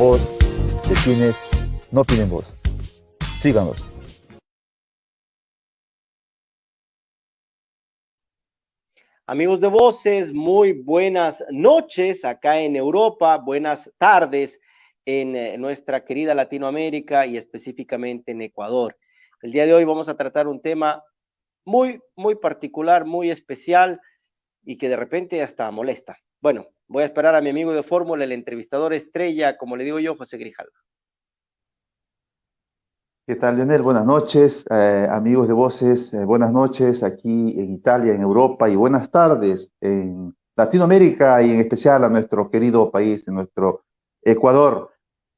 voz de quienes no tienen voz. Síganos. Amigos de Voces, muy buenas noches acá en Europa, buenas tardes en nuestra querida Latinoamérica y específicamente en Ecuador. El día de hoy vamos a tratar un tema muy particular, muy especial y que de repente hasta molesta. Bueno, voy a esperar a mi amigo de Fórmula, el entrevistador estrella, como le digo yo, José Grijalva. ¿Qué tal, Leonel? Buenas noches, amigos de Voces, buenas noches aquí en Italia, en Europa, y buenas tardes en Latinoamérica y en especial a nuestro querido país, en nuestro Ecuador.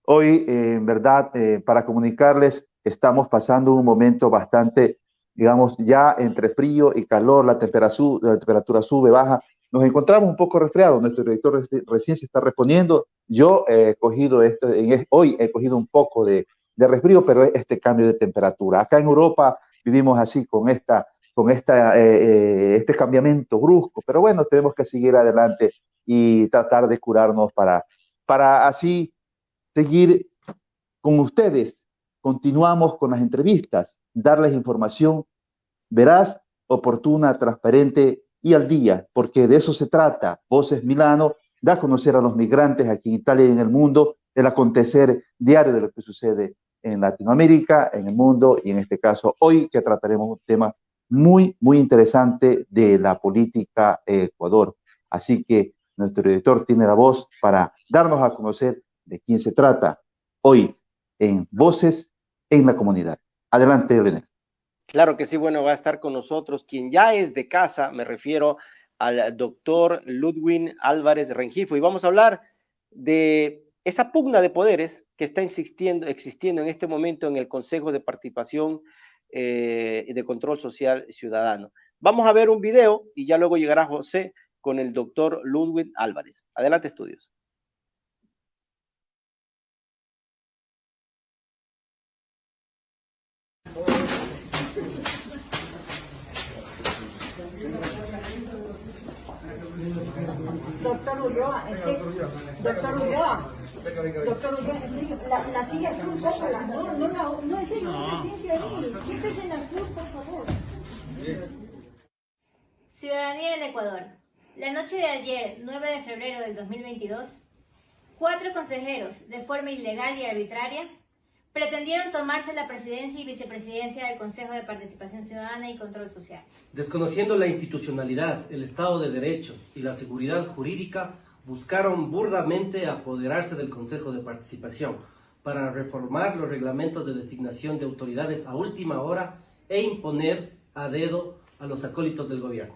Hoy, en verdad, para comunicarles, estamos pasando un momento bastante, digamos, ya entre frío y calor, la temperatura sube, baja. Nos encontramos un poco resfriados, nuestro director recién se está reponiendo. Yo he cogido esto, hoy he cogido un poco de resfrío, pero es este cambio de temperatura. Acá en Europa vivimos así este cambiamiento brusco, pero bueno, tenemos que seguir adelante y tratar de curarnos para así seguir con ustedes. Continuamos con las entrevistas, darles información veraz, oportuna, transparente y al día, porque de eso se trata. Voces Milano da a conocer a los migrantes aquí en Italia y en el mundo el acontecer diario de lo que sucede en Latinoamérica, en el mundo y en este caso hoy que trataremos un tema muy interesante de la política Ecuador. Así que nuestro director tiene la voz para darnos a conocer de quién se trata hoy en Voces en la Comunidad. Adelante, René. Claro que sí, bueno, va a estar con nosotros quien ya es de casa, me refiero al doctor Ludwig Álvarez Rengifo, y vamos a hablar de esa pugna de poderes que está existiendo en este momento en el Consejo de Participación y de Control Social Ciudadano. Vamos a ver un video y ya luego llegará José con el doctor Ludwig Álvarez. Adelante, estudios. Doctor Ulloa, doctor Ulloa, la silla azul, póngala. No, es serio, no se siente ahí. Siéntese en azul, por favor. Ciudadanía del Ecuador. La noche de ayer, 9 de febrero del 2022, 4 consejeros, de forma ilegal y arbitraria, pretendieron tomarse la presidencia y vicepresidencia del Consejo de Participación Ciudadana y Control Social. Desconociendo la institucionalidad, el Estado de Derechos y la seguridad jurídica, buscaron burdamente apoderarse del Consejo de Participación para reformar los reglamentos de designación de autoridades a última hora e imponer a dedo a los acólitos del gobierno.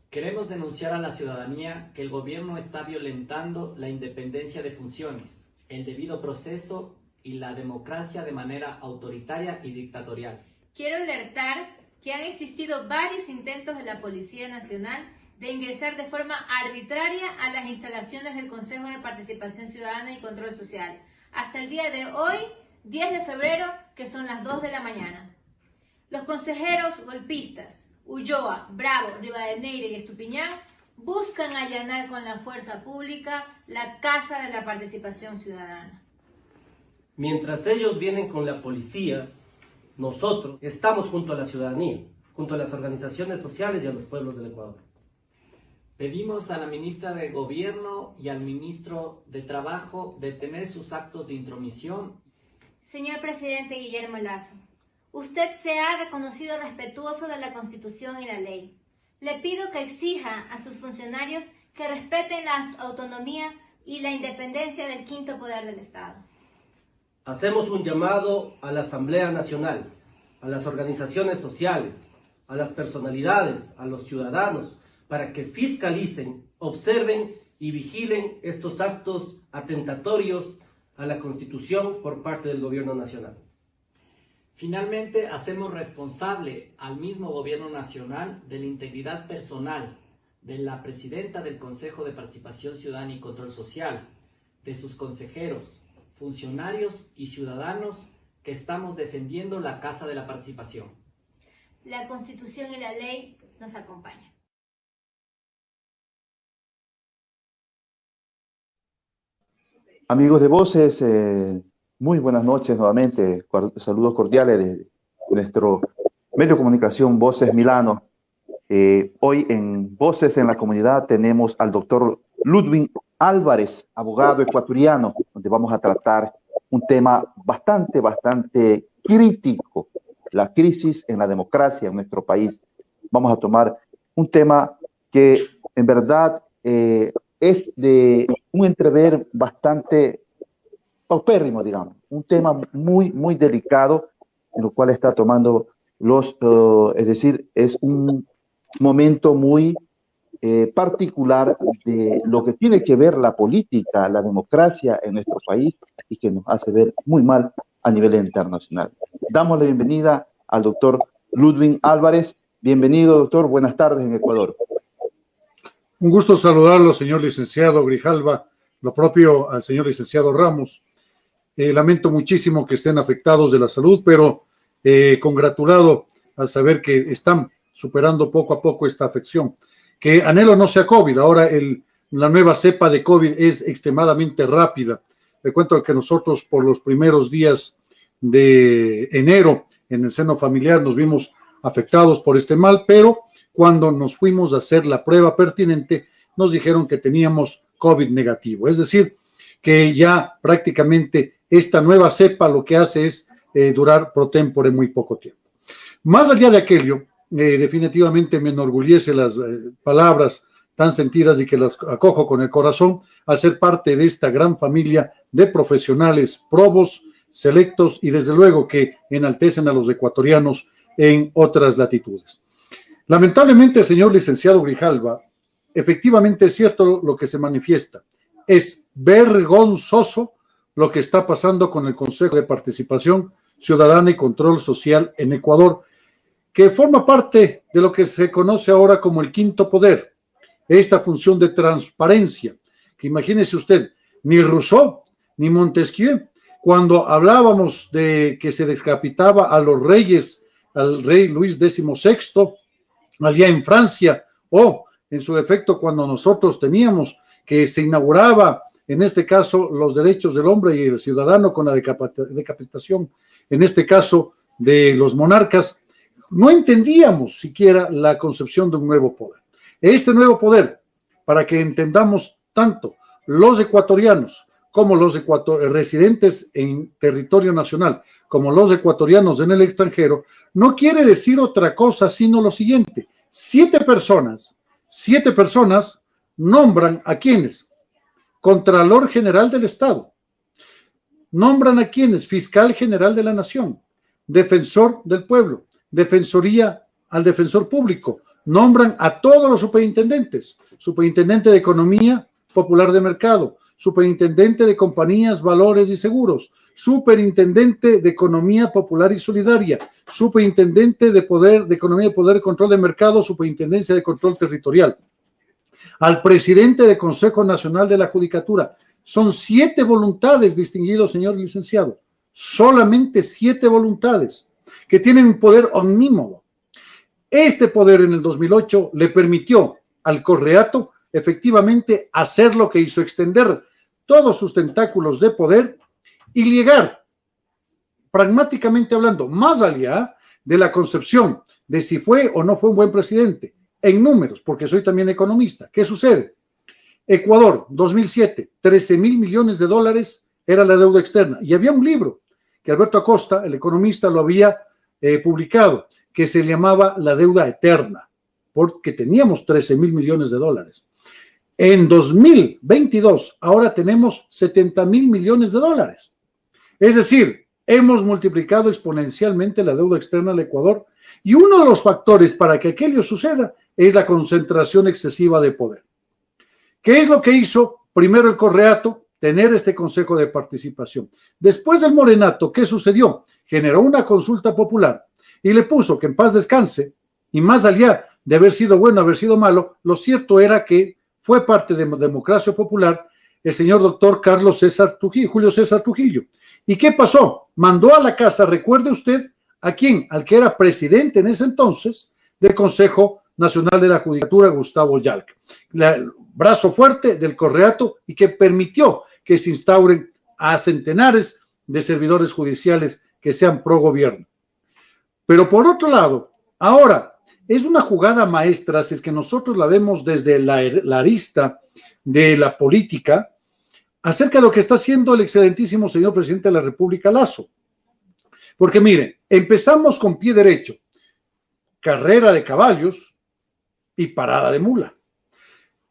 Queremos denunciar a la ciudadanía que el gobierno está violentando la independencia de funciones, el debido proceso y la democracia de manera autoritaria y dictatorial. Quiero alertar que han existido varios intentos de la Policía Nacional de ingresar de forma arbitraria a las instalaciones del Consejo de Participación Ciudadana y Control Social, hasta el día de hoy, 10 de febrero, que son las 2 de la mañana. Los consejeros golpistas, Ulloa, Bravo, Rivadeneira y Estupiñán, buscan allanar con la fuerza pública la Casa de la Participación Ciudadana. Mientras ellos vienen con la policía, nosotros estamos junto a la ciudadanía, junto a las organizaciones sociales y a los pueblos del Ecuador. Pedimos a la ministra de Gobierno y al ministro de Trabajo detener sus actos de intromisión. Señor presidente Guillermo Lasso, usted se ha reconocido respetuoso de la Constitución y la ley. Le pido que exija a sus funcionarios que respeten la autonomía y la independencia del quinto poder del Estado. Hacemos un llamado a la Asamblea Nacional, a las organizaciones sociales, a las personalidades, a los ciudadanos, para que fiscalicen, observen y vigilen estos actos atentatorios a la Constitución por parte del Gobierno Nacional. Finalmente, hacemos responsable al mismo Gobierno Nacional de la integridad personal de la presidenta del Consejo de Participación Ciudadana y Control Social, de sus consejeros, funcionarios y ciudadanos que estamos defendiendo la Casa de la Participación. La Constitución y la ley nos acompañan. Amigos de Voces, muy buenas noches nuevamente. Saludos cordiales de nuestro medio de comunicación Voces Milano. Hoy en Voces en la Comunidad tenemos al doctor Ludwin Álvarez, abogado ecuatoriano, donde vamos a tratar un tema bastante crítico, la crisis en la democracia en nuestro país. Vamos a tomar un tema que en verdad es de un entrever bastante paupérrimo, digamos, un tema muy delicado, en lo cual está tomando es decir, es un momento muy particular de lo que tiene que ver la política, la democracia en nuestro país y que nos hace ver muy mal a nivel internacional. Damos la bienvenida al doctor Ludwin Álvarez. Bienvenido, doctor. Buenas tardes en Ecuador. Un gusto saludarlo, señor licenciado Grijalva, lo propio al señor licenciado Ramos. Lamento muchísimo que estén afectados de la salud, pero congratulado al saber que están superando poco a poco esta afección. Que anhelo no sea COVID, ahora la nueva cepa de COVID es extremadamente rápida. Le cuento que nosotros por los primeros días de enero en el seno familiar nos vimos afectados por este mal, pero cuando nos fuimos a hacer la prueba pertinente, nos dijeron que teníamos COVID negativo. Es decir, que ya prácticamente esta nueva cepa lo que hace es durar pro tempore muy poco tiempo. Más allá de aquello, definitivamente me enorgullece las palabras tan sentidas y que las acojo con el corazón al ser parte de esta gran familia de profesionales probos, selectos y desde luego que enaltecen a los ecuatorianos en otras latitudes. Lamentablemente, señor licenciado Grijalva, efectivamente es cierto lo que se manifiesta. Es vergonzoso lo que está pasando con el Consejo de Participación Ciudadana y Control Social en Ecuador, que forma parte de lo que se conoce ahora como el quinto poder, esta función de transparencia, que imagínese usted, ni Rousseau ni Montesquieu, cuando hablábamos de que se decapitaba a los reyes, al rey Luis XVI, allá en Francia, o en su defecto cuando nosotros teníamos que se inauguraba, en este caso, los derechos del hombre y el ciudadano con la decapitación, en este caso de los monarcas, no entendíamos siquiera la concepción de un nuevo poder. Este nuevo poder, para que entendamos tanto los ecuatorianos como los residentes en territorio nacional, como los ecuatorianos en el extranjero, no quiere decir otra cosa sino lo siguiente: 7 personas nombran a quienes, Contralor General del Estado, nombran a quienes, Fiscal General de la Nación, Defensor del Pueblo, Defensoría al Defensor Público, nombran a todos los superintendentes, Superintendente de Economía Popular de Mercado, Superintendente de Compañías, Valores y Seguros, Superintendente de Economía Popular y Solidaria, Superintendente de Economía, Poder y Control de Mercado, Superintendencia de Control Territorial, al Presidente del Consejo Nacional de la Judicatura. Son 7 voluntades, distinguido señor licenciado, solamente 7 voluntades que tienen un poder omnímodo. Este poder en el 2008 le permitió al Correato efectivamente hacer lo que hizo, extender todos sus tentáculos de poder y llegar, pragmáticamente hablando, más allá de la concepción de si fue o no fue un buen presidente, en números, porque soy también economista. ¿Qué sucede? Ecuador, 2007, 13,000 millones de dólares era la deuda externa. Y había un libro que Alberto Acosta, el economista, lo había publicado, que se llamaba La Deuda Eterna, porque teníamos 13,000 millones de dólares. En 2022, ahora tenemos 70,000 millones de dólares. Es decir, hemos multiplicado exponencialmente la deuda externa al Ecuador, y uno de los factores para que aquello suceda es la concentración excesiva de poder. ¿Qué es lo que hizo primero el Correato? Tener este Consejo de Participación. Después del Morenato, ¿qué sucedió? Generó una consulta popular y le puso que en paz descanse, y más allá de haber sido bueno, haber sido malo, lo cierto era que fue parte de democracia popular el señor doctor Julio César Trujillo. ¿Y qué pasó? Mandó a la casa, recuerde usted, ¿a quién? Al que era presidente en ese entonces del Consejo Nacional de la Judicatura, Gustavo Yalc. El brazo fuerte del Correato, y que permitió que se instauren a centenares de servidores judiciales que sean pro gobierno. Pero por otro lado, ahora es una jugada maestra, si es que nosotros la vemos desde la arista de la política, acerca de lo que está haciendo el excelentísimo señor presidente de la República, Lasso. Porque miren, empezamos con pie derecho, carrera de caballos y parada de mula.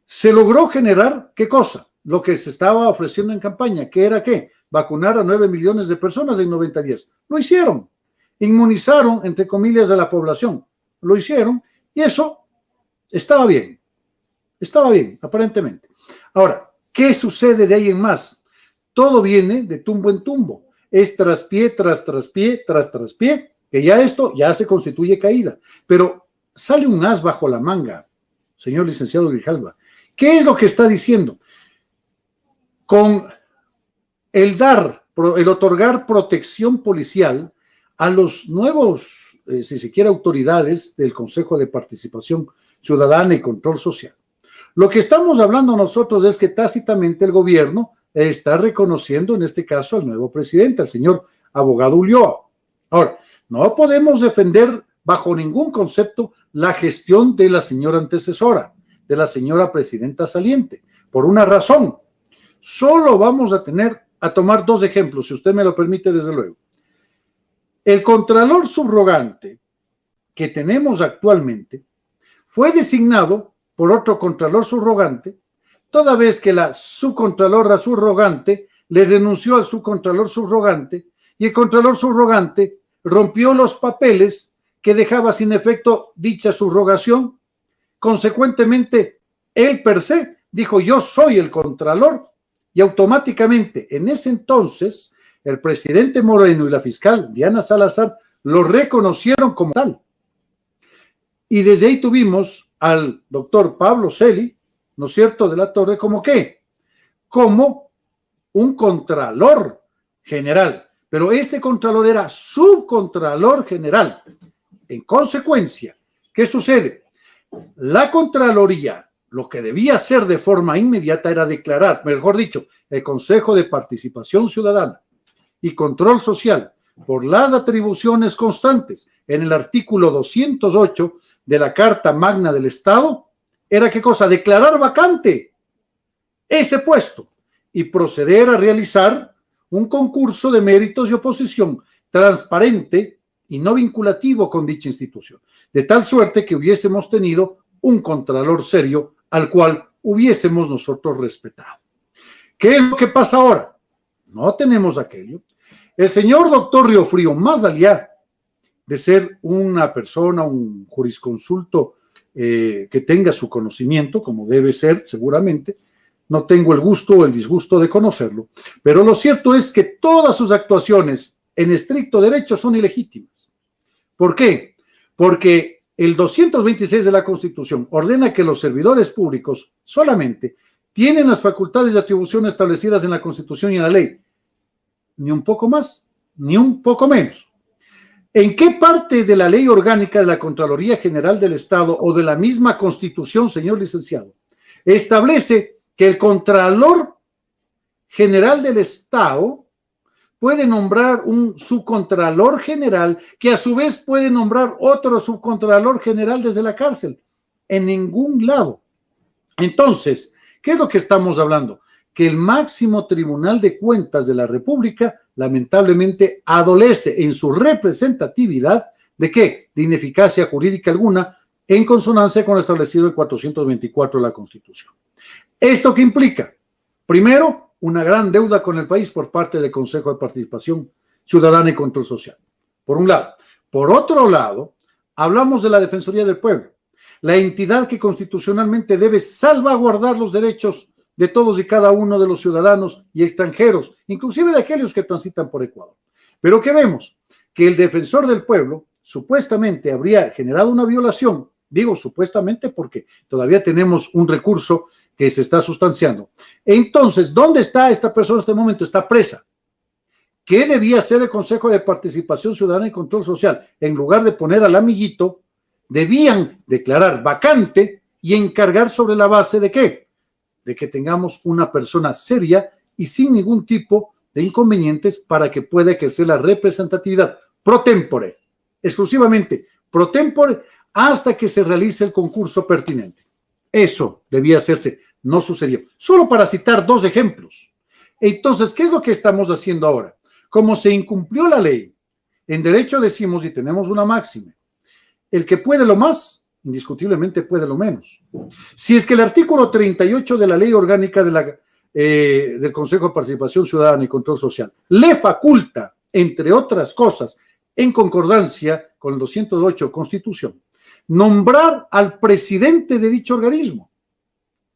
Se logró generar, ¿qué cosa? Lo que se estaba ofreciendo en campaña, que era ¿qué? Vacunar a 9 millones de personas en 90 días. Lo hicieron. Inmunizaron, entre comillas, a la población. Lo hicieron y eso estaba bien. Estaba bien, aparentemente. Ahora, ¿qué sucede de ahí en más? Todo viene de tumbo en tumbo. Es traspié, tras traspié, tras traspié, que ya esto ya se constituye caída. Pero sale un as bajo la manga, señor licenciado Grijalva. ¿Qué es lo que está diciendo? Con el otorgar protección policial a los nuevos, si se quiere, autoridades del Consejo de Participación Ciudadana y Control Social. Lo que estamos hablando nosotros es que tácitamente el gobierno está reconociendo en este caso al nuevo presidente, al señor abogado Ulloa. Ahora, no podemos defender bajo ningún concepto la gestión de la señora antecesora, de la señora presidenta saliente, por una razón. Solo vamos a tomar dos ejemplos, si usted me lo permite, desde luego. El contralor subrogante que tenemos actualmente fue designado por otro contralor subrogante, toda vez que la subcontralora subrogante le renunció al subcontralor subrogante y el contralor subrogante rompió los papeles que dejaba sin efecto dicha subrogación. Consecuentemente, él per se dijo: yo soy el contralor, y automáticamente en ese entonces el presidente Moreno y la fiscal Diana Salazar lo reconocieron como tal. Y desde ahí tuvimos al doctor Pablo Celi, ¿no es cierto?, de la Torre, ¿como qué? Como un contralor general, pero este contralor era subcontralor general. En consecuencia, ¿qué sucede? La Contraloría, lo que debía hacer de forma inmediata era declarar, mejor dicho, el Consejo de Participación Ciudadana y Control Social, por las atribuciones constantes en el artículo 208 de la Carta Magna del Estado, era ¿qué cosa? Declarar vacante ese puesto y proceder a realizar un concurso de méritos y oposición transparente y no vinculativo con dicha institución, de tal suerte que hubiésemos tenido un contralor serio al cual hubiésemos nosotros respetado. ¿Qué es lo que pasa ahora? No tenemos aquello. El señor doctor Riofrío, más allá de ser una persona, un jurisconsulto que tenga su conocimiento, como debe ser seguramente, no tengo el gusto o el disgusto de conocerlo, pero lo cierto es que todas sus actuaciones en estricto derecho son ilegítimas. ¿Por qué? Porque el 226 de la Constitución ordena que los servidores públicos solamente tienen las facultades y atribuciones establecidas en la Constitución y en la ley. Ni un poco más, ni un poco menos. ¿En qué parte de la ley orgánica de la Contraloría General del Estado o de la misma Constitución, señor licenciado, establece que el Contralor General del Estado puede nombrar un subcontralor general que a su vez puede nombrar otro subcontralor general desde la cárcel? En ningún lado. Entonces, ¿qué es lo que estamos hablando? Que el máximo Tribunal de Cuentas de la República lamentablemente adolece en su representatividad ¿de qué? De ineficacia jurídica alguna en consonancia con lo establecido en el 424 de la Constitución. ¿Esto qué implica? Primero, una gran deuda con el país por parte del Consejo de Participación Ciudadana y Control Social, por un lado. Por otro lado, hablamos de la Defensoría del Pueblo, la entidad que constitucionalmente debe salvaguardar los derechos de todos y cada uno de los ciudadanos y extranjeros, inclusive de aquellos que transitan por Ecuador. Pero ¿qué vemos? Que el defensor del pueblo supuestamente habría generado una violación, digo supuestamente porque todavía tenemos un recurso que se está sustanciando. Entonces, ¿dónde está esta persona en este momento? Está presa. ¿Qué debía hacer el Consejo de Participación Ciudadana y Control Social? En lugar de poner al amiguito, debían declarar vacante y encargar sobre la base de ¿qué? De que tengamos una persona seria y sin ningún tipo de inconvenientes para que pueda ejercer la representatividad pro tempore, exclusivamente pro tempore, hasta que se realice el concurso pertinente. Eso debía hacerse, no sucedió. Solo para citar 2 ejemplos. Entonces, ¿qué es lo que estamos haciendo ahora? Como se incumplió la ley, en derecho decimos, y tenemos una máxima, el que puede lo más, indiscutiblemente puede lo menos. Si es que el artículo 38 de la Ley Orgánica del Consejo de Participación Ciudadana y Control Social le faculta, entre otras cosas, en concordancia con el 208 Constitución, nombrar al presidente de dicho organismo.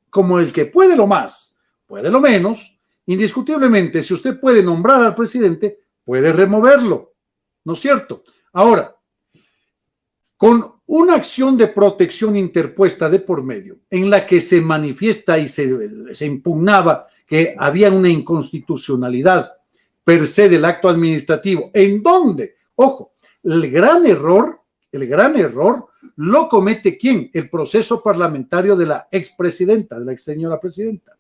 Como el que puede lo más, puede lo menos, indiscutiblemente, si usted puede nombrar al presidente, puede removerlo, ¿no es cierto? Ahora, con una acción de protección interpuesta de por medio, en la que se manifiesta y se impugnaba que había una inconstitucionalidad per se del acto administrativo, en donde, ojo, el gran error lo comete ¿quién? El proceso parlamentario de la expresidenta, de la ex señora presidenta.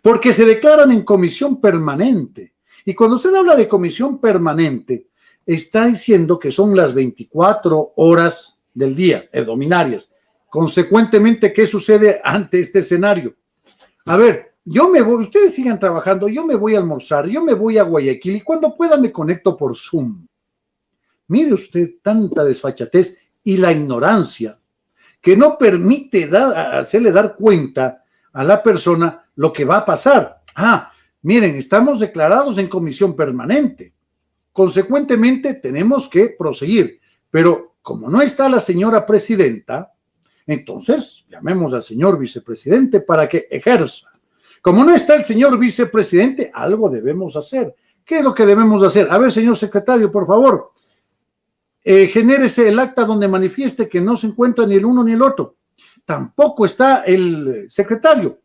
Porque se declaran en comisión permanente. Y cuando usted habla de comisión permanente, está diciendo que son las 24 horas del día, dominarias. Consecuentemente, ¿qué sucede ante este escenario? A ver, yo me voy, ustedes sigan trabajando, yo me voy a almorzar, yo me voy a Guayaquil y cuando pueda me conecto por Zoom. Mire usted tanta desfachatez y la ignorancia que no permite hacerle dar cuenta a la persona lo que va a pasar. Miren, estamos declarados en comisión permanente. Consecuentemente, tenemos que proseguir. Pero como no está la señora presidenta, entonces llamemos al señor vicepresidente para que ejerza. Como no está el señor vicepresidente, algo debemos hacer. ¿Qué es lo que debemos hacer? A ver, señor secretario, por favor, genérese el acta donde manifieste que no se encuentra ni el uno ni el otro. Tampoco está el secretario.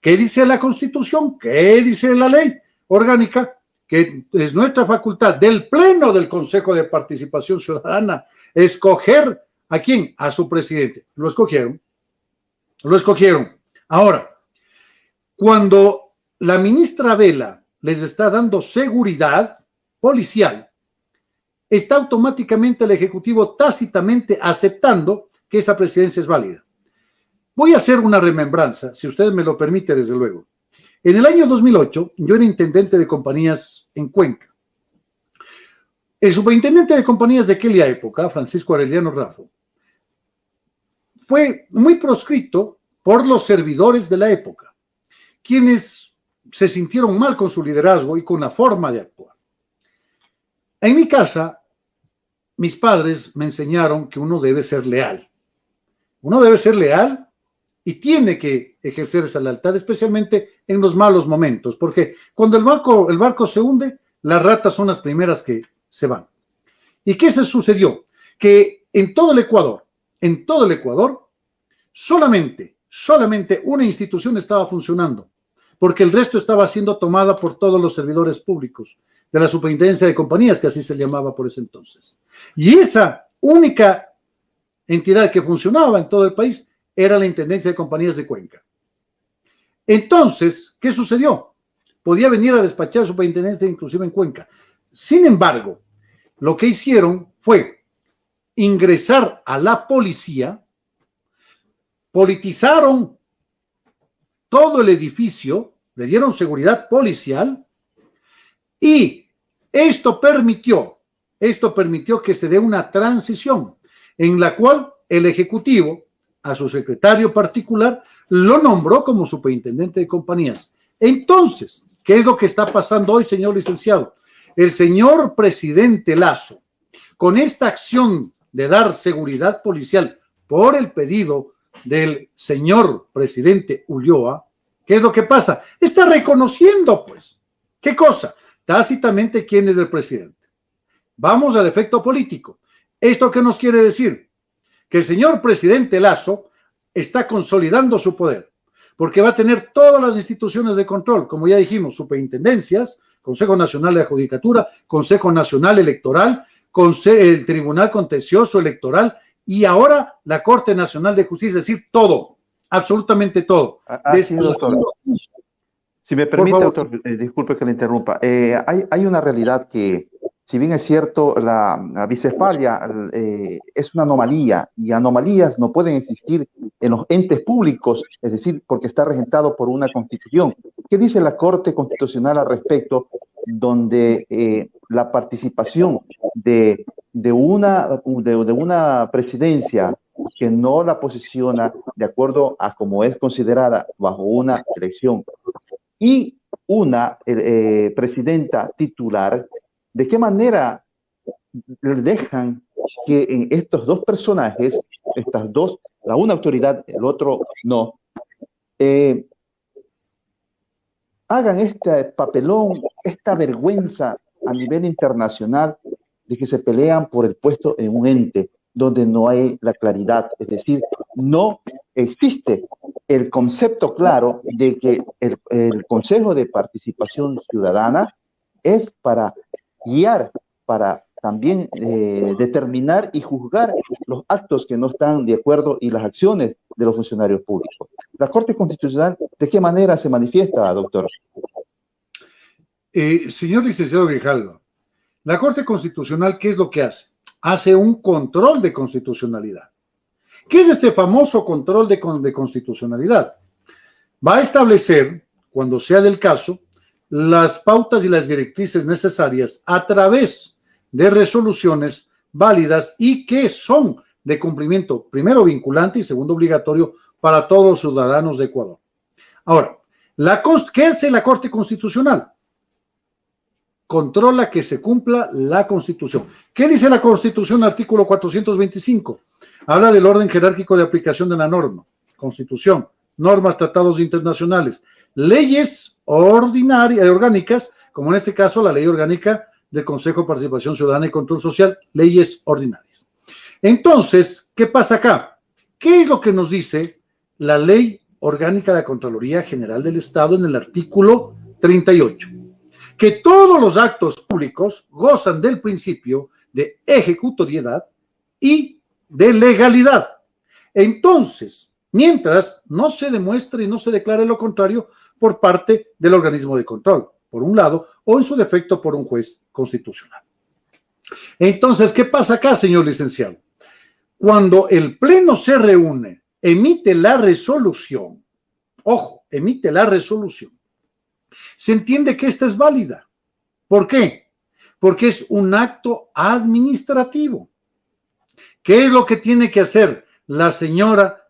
¿Qué dice la Constitución? ¿Qué dice la ley orgánica? Que es nuestra facultad del Pleno del Consejo de Participación Ciudadana escoger ¿a quién? A su presidente. Lo escogieron. Ahora, cuando la ministra Vela les está dando seguridad policial, está automáticamente el Ejecutivo tácitamente aceptando que esa presidencia es válida. Voy a hacer una remembranza, si usted me lo permite, desde luego. En el año 2008, yo era intendente de compañías en Cuenca. El superintendente de compañías de aquella época, Francisco Arellano Raffo, fue muy proscrito por los servidores de la época, quienes se sintieron mal con su liderazgo y con la forma de actuar. En mi casa, mis padres me enseñaron que uno debe ser leal. Uno debe ser leal y tiene que ejercer esa lealtad, especialmente en los malos momentos, porque cuando el barco se hunde, las ratas son las primeras que se van. ¿Y qué se sucedió? Que en todo el Ecuador, solamente una institución estaba funcionando, porque el resto estaba siendo tomada por todos los servidores públicos de la superintendencia de compañías, que así se llamaba por ese entonces. Y esa única entidad que funcionaba en todo el país era la Intendencia de Compañías de Cuenca. Entonces, ¿qué sucedió? Podía venir a despachar superintendencia inclusive en Cuenca. Sin embargo, lo que hicieron fue ingresar a la policía, politizaron todo el edificio, le dieron seguridad policial y esto permitió que se dé una transición en la cual el Ejecutivo a su secretario particular lo nombró como superintendente de compañías. Entonces, ¿qué es lo que está pasando hoy, señor licenciado? El señor presidente Lasso, con esta acción de dar seguridad policial por el pedido del señor presidente Ulloa, ¿qué es lo que pasa? Está reconociendo, pues, ¿qué cosa? Tácitamente quién es el presidente. Vamos al efecto político. ¿Esto qué nos quiere decir? Que el señor presidente Lasso está consolidando su poder, porque va a tener todas las instituciones de control, como ya dijimos, superintendencias, Consejo Nacional de Judicatura, Consejo Nacional Electoral, el Tribunal Contencioso Electoral y ahora la Corte Nacional de Justicia, es decir, todo, absolutamente todo. Si me permite, doctor, disculpe que le interrumpa. Hay una realidad que, si bien es cierto, la bicefalia es una anomalía, y anomalías no pueden existir en los entes públicos, es decir, porque está regentado por una constitución. ¿Qué dice la Corte Constitucional al respecto? Donde la participación de una presidencia que no la posiciona de acuerdo a como es considerada bajo una elección y una presidenta titular, ¿de qué manera dejan que en estos dos personajes, estas dos, la una autoridad, el otro no, hagan este papelón, esta vergüenza a nivel internacional de que se pelean por el puesto en un ente donde no hay la claridad? Es decir, no existe el concepto claro de que el Consejo de Participación Ciudadana es para guiar, para también determinar y juzgar los actos que no están de acuerdo y las acciones de los funcionarios públicos. ¿La Corte Constitucional de qué manera se manifiesta, doctor? Señor licenciado Grijalva, la Corte Constitucional, ¿qué es lo que hace? Hace un control de constitucionalidad. ¿Qué es este famoso control de constitucionalidad? Va a establecer, cuando sea del caso, las pautas y las directrices necesarias a través de resoluciones válidas y que son de cumplimiento, primero vinculante y segundo obligatorio para todos los ciudadanos de Ecuador. Ahora, ¿qué hace la Corte Constitucional? Controla que se cumpla la Constitución. ¿Qué dice la Constitución, artículo 425? Habla del orden jerárquico de aplicación de la norma. Constitución, normas, tratados internacionales, leyes orgánicas, como en este caso la ley orgánica del Consejo de Participación Ciudadana y Control Social, leyes ordinarias. Entonces, ¿qué pasa acá? ¿Qué es lo que nos dice la ley orgánica de la Contraloría General del Estado en el artículo 38? Que todos los actos públicos gozan del principio de ejecutoriedad y de legalidad. Entonces, mientras no se demuestre y no se declare lo contrario por parte del organismo de control, por un lado, o en su defecto por un juez constitucional. Entonces, ¿qué pasa acá, señor licenciado? Cuando el Pleno se reúne, emite la resolución, ojo, emite la resolución, se entiende que esta es válida. ¿Por qué? Porque es un acto administrativo. ¿Qué es lo que tiene que hacer la señora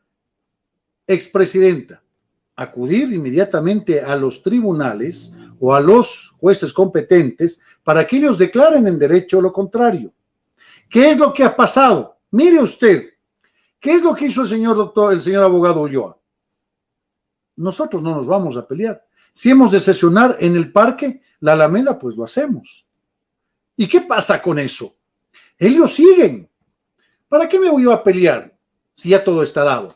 expresidenta? Acudir inmediatamente a los tribunales o a los jueces competentes para que ellos declaren en derecho lo contrario. ¿Qué es lo que ha pasado? Mire usted, ¿qué es lo que hizo el señor abogado Ulloa? Nosotros no nos vamos a pelear. Si hemos de sesionar en el parque, la Alameda, pues lo hacemos. ¿Y qué pasa con eso? Ellos siguen. ¿Para qué me voy a pelear si ya todo está dado?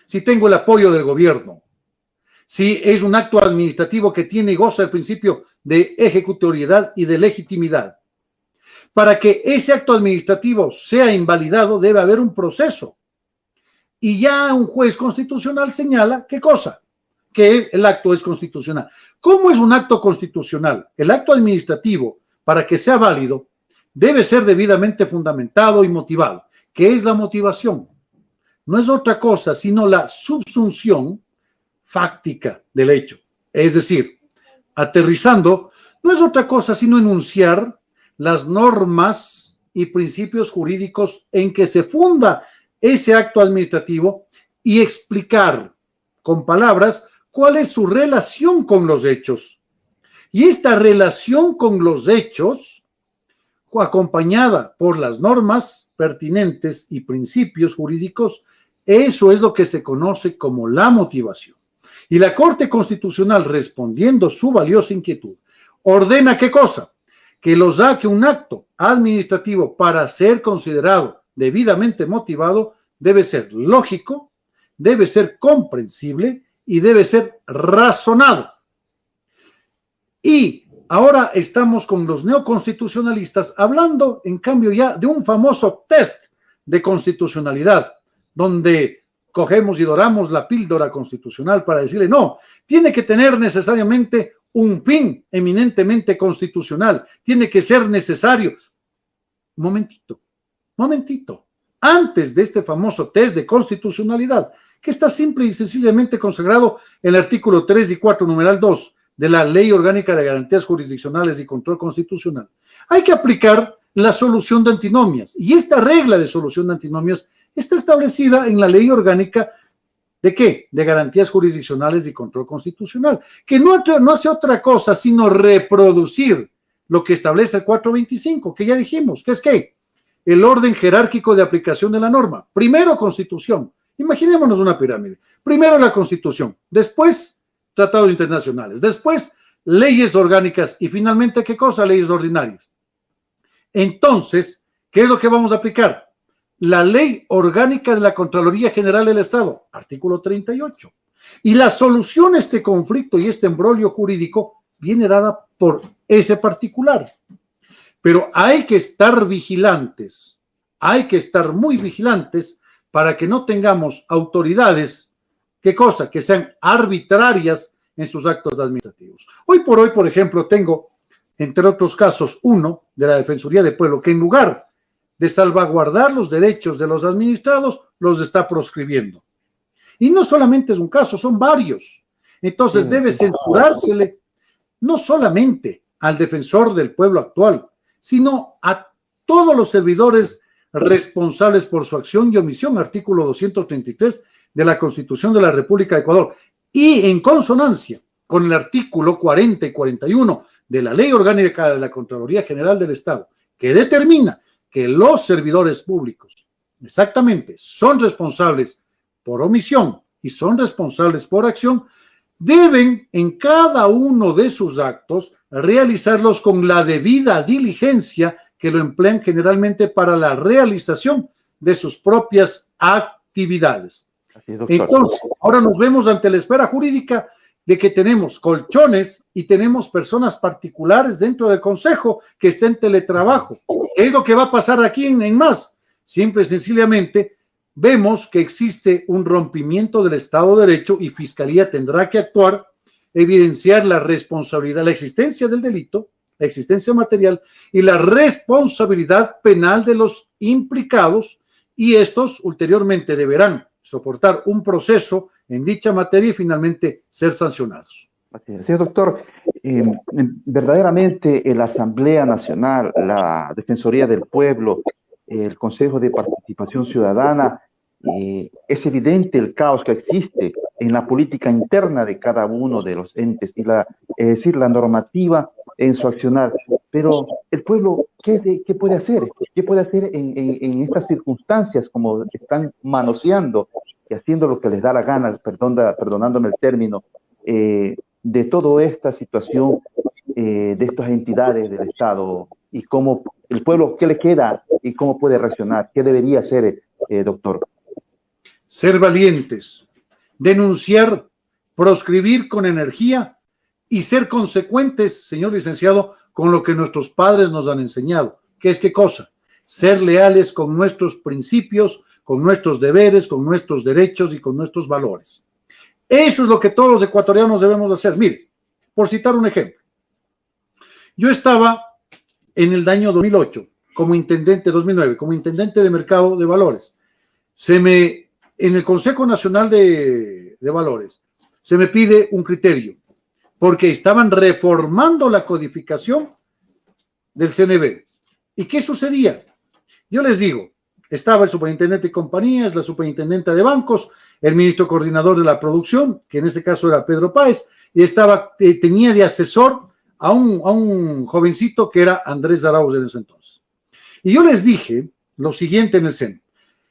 Si tengo el apoyo del gobierno, si es un acto administrativo que tiene y goza del principio de ejecutoriedad y de legitimidad. Para que ese acto administrativo sea invalidado debe haber un proceso. Y ya un juez constitucional señala, ¿qué cosa? Que el acto es constitucional. ¿Cómo es un acto constitucional? El acto administrativo, para que sea válido, debe ser debidamente fundamentado y motivado. ¿Qué es la motivación? No es otra cosa sino la subsunción fáctica del hecho. Es decir, aterrizando, no es otra cosa sino enunciar las normas y principios jurídicos en que se funda ese acto administrativo y explicar con palabras cuál es su relación con los hechos. Y esta relación con los hechos, acompañada por las normas pertinentes y principios jurídicos, eso es lo que se conoce como la motivación. Y la Corte Constitucional, respondiendo su valiosa inquietud, ordena ¿qué cosa? Que un acto administrativo, para ser considerado debidamente motivado, debe ser lógico, debe ser comprensible y debe ser razonado. Y ahora estamos con los neoconstitucionalistas hablando, en cambio, ya de un famoso test de constitucionalidad, donde cogemos y doramos la píldora constitucional para decirle, no, tiene que tener necesariamente un fin eminentemente constitucional, tiene que ser necesario. Momentito, antes de este famoso test de constitucionalidad, que está simple y sencillamente consagrado en el artículo 3 y 4, numeral 2 de la Ley Orgánica de Garantías Jurisdiccionales y Control Constitucional, hay que aplicar la solución de antinomias, y esta regla de solución de antinomias está establecida en la Ley Orgánica ¿de qué? De Garantías Jurisdiccionales y Control Constitucional, que no hace otra cosa sino reproducir lo que establece el 425, que ya dijimos, que es que el orden jerárquico de aplicación de la norma. Primero, Constitución. Imaginémonos una pirámide. Primero la Constitución, después tratados internacionales, después leyes orgánicas y finalmente, ¿qué cosa? Leyes ordinarias. Entonces, ¿qué es lo que vamos a aplicar? La Ley Orgánica de la Contraloría General del Estado, artículo 38. Y la solución a este conflicto y este embrollo jurídico viene dada por ese particular. Pero hay que estar vigilantes, hay que estar muy vigilantes para que no tengamos autoridades, ¿qué cosa? Que sean arbitrarias en sus actos administrativos. Hoy, por ejemplo, tengo, entre otros casos, uno de la Defensoría del Pueblo, que en lugar de salvaguardar los derechos de los administrados, los está proscribiendo. Y no solamente es un caso, son varios. Entonces debe censurársele no solamente al defensor del pueblo actual, sino a todos los servidores responsables por su acción y omisión, artículo 233 de la Constitución de la República de Ecuador, y en consonancia con el artículo 40 y 41 de la Ley Orgánica de la Contraloría General del Estado, que determina que los servidores públicos, exactamente, son responsables por omisión y son responsables por acción, deben en cada uno de sus actos realizarlos con la debida diligencia que lo emplean generalmente para la realización de sus propias actividades. Entonces, ahora nos vemos ante la esfera jurídica de que tenemos colchones y tenemos personas particulares dentro del Consejo que estén en teletrabajo. ¿Qué es lo que va a pasar aquí en más? Simple y sencillamente vemos que existe un rompimiento del Estado de Derecho y Fiscalía tendrá que actuar, evidenciar la responsabilidad, la existencia del delito, la existencia material y la responsabilidad penal de los implicados, y estos ulteriormente deberán soportar un proceso en dicha materia y finalmente ser sancionados. Señor doctor, verdaderamente la Asamblea Nacional, la Defensoría del Pueblo, el Consejo de Participación Ciudadana, es evidente el caos que existe en la política interna de cada uno de los entes y es decir, la normativa en su accionar. Pero el pueblo, ¿qué puede hacer? ¿Qué puede hacer en estas circunstancias como están manoseando y haciendo lo que les da la gana, perdonándome el término, de toda esta situación de estas entidades del Estado? Y cómo el pueblo, ¿qué le queda y cómo puede reaccionar? ¿Qué debería hacer, doctor? Ser valientes, denunciar, proscribir con energía y ser consecuentes, señor licenciado, con lo que nuestros padres nos han enseñado. ¿Qué es qué cosa? Ser leales con nuestros principios, con nuestros deberes, con nuestros derechos y con nuestros valores. Eso es lo que todos los ecuatorianos debemos hacer. Mire, por citar un ejemplo, yo estaba en el año 2008 como intendente, 2009, como intendente de mercado de valores. En el Consejo Nacional de Valores se me pide un criterio, porque estaban reformando la codificación del CNV. ¿Y qué sucedía? Yo les digo, estaba el superintendente de compañías, la superintendenta de bancos, el ministro coordinador de la producción, que en este caso era Pedro Páez, y tenía de asesor a un jovencito que era Andrés Arauz en ese entonces. Y yo les dije lo siguiente en el seno: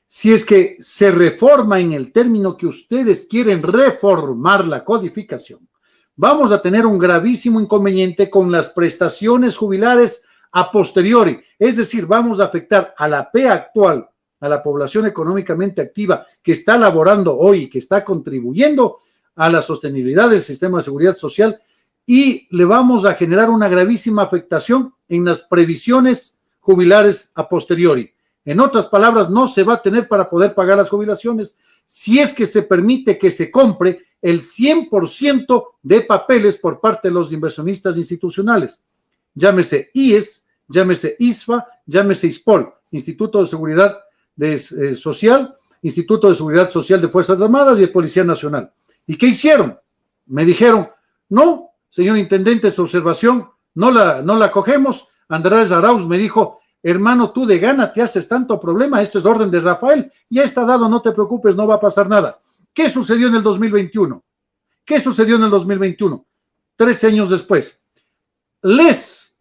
si es que se reforma en el término que ustedes quieren reformar la codificación, vamos a tener un gravísimo inconveniente con las prestaciones jubilares a posteriori, es decir, vamos a afectar a la P actual, a la población económicamente activa que está laborando hoy, que está contribuyendo a la sostenibilidad del sistema de seguridad social, y le vamos a generar una gravísima afectación en las previsiones jubilares a posteriori. En otras palabras, no se va a tener para poder pagar las jubilaciones si es que se permite que se compre el 100% de papeles por parte de los inversionistas institucionales. Llámese IES, llámese ISFA, llámese ISPOL, Instituto de Seguridad Social, Instituto de Seguridad Social de Fuerzas Armadas y el Policía Nacional. ¿Y qué hicieron? Me dijeron, no, señor intendente, su observación no la cogemos. Andrés Arauz me dijo, hermano, tú de gana te haces tanto problema, esto es orden de Rafael, ya está dado, no te preocupes, no va a pasar nada. ¿Qué sucedió en el 2021? ¿Qué sucedió en el 2021? 13 años después. Les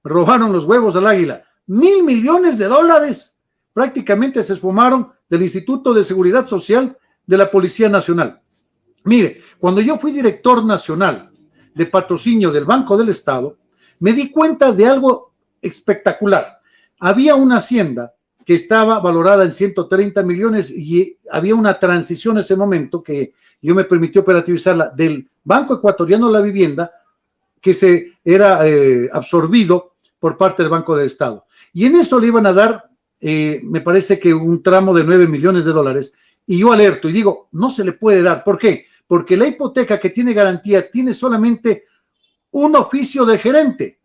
robaron los huevos al águila. $1,000 millones prácticamente se esfumaron del Instituto de Seguridad Social de la Policía Nacional. Mire, cuando yo fui director nacional de patrocinio del Banco del Estado, me di cuenta de algo espectacular. Había una hacienda que estaba valorada en 130 millones y había una transición en ese momento que yo me permití operativizarla del Banco Ecuatoriano de la Vivienda que se era absorbido por parte del Banco del Estado. Y en eso le iban a dar, me parece que un tramo de $9 millones, y yo alerto y digo, no se le puede dar. ¿Por qué? Porque la hipoteca que tiene garantía tiene solamente un oficio de gerente.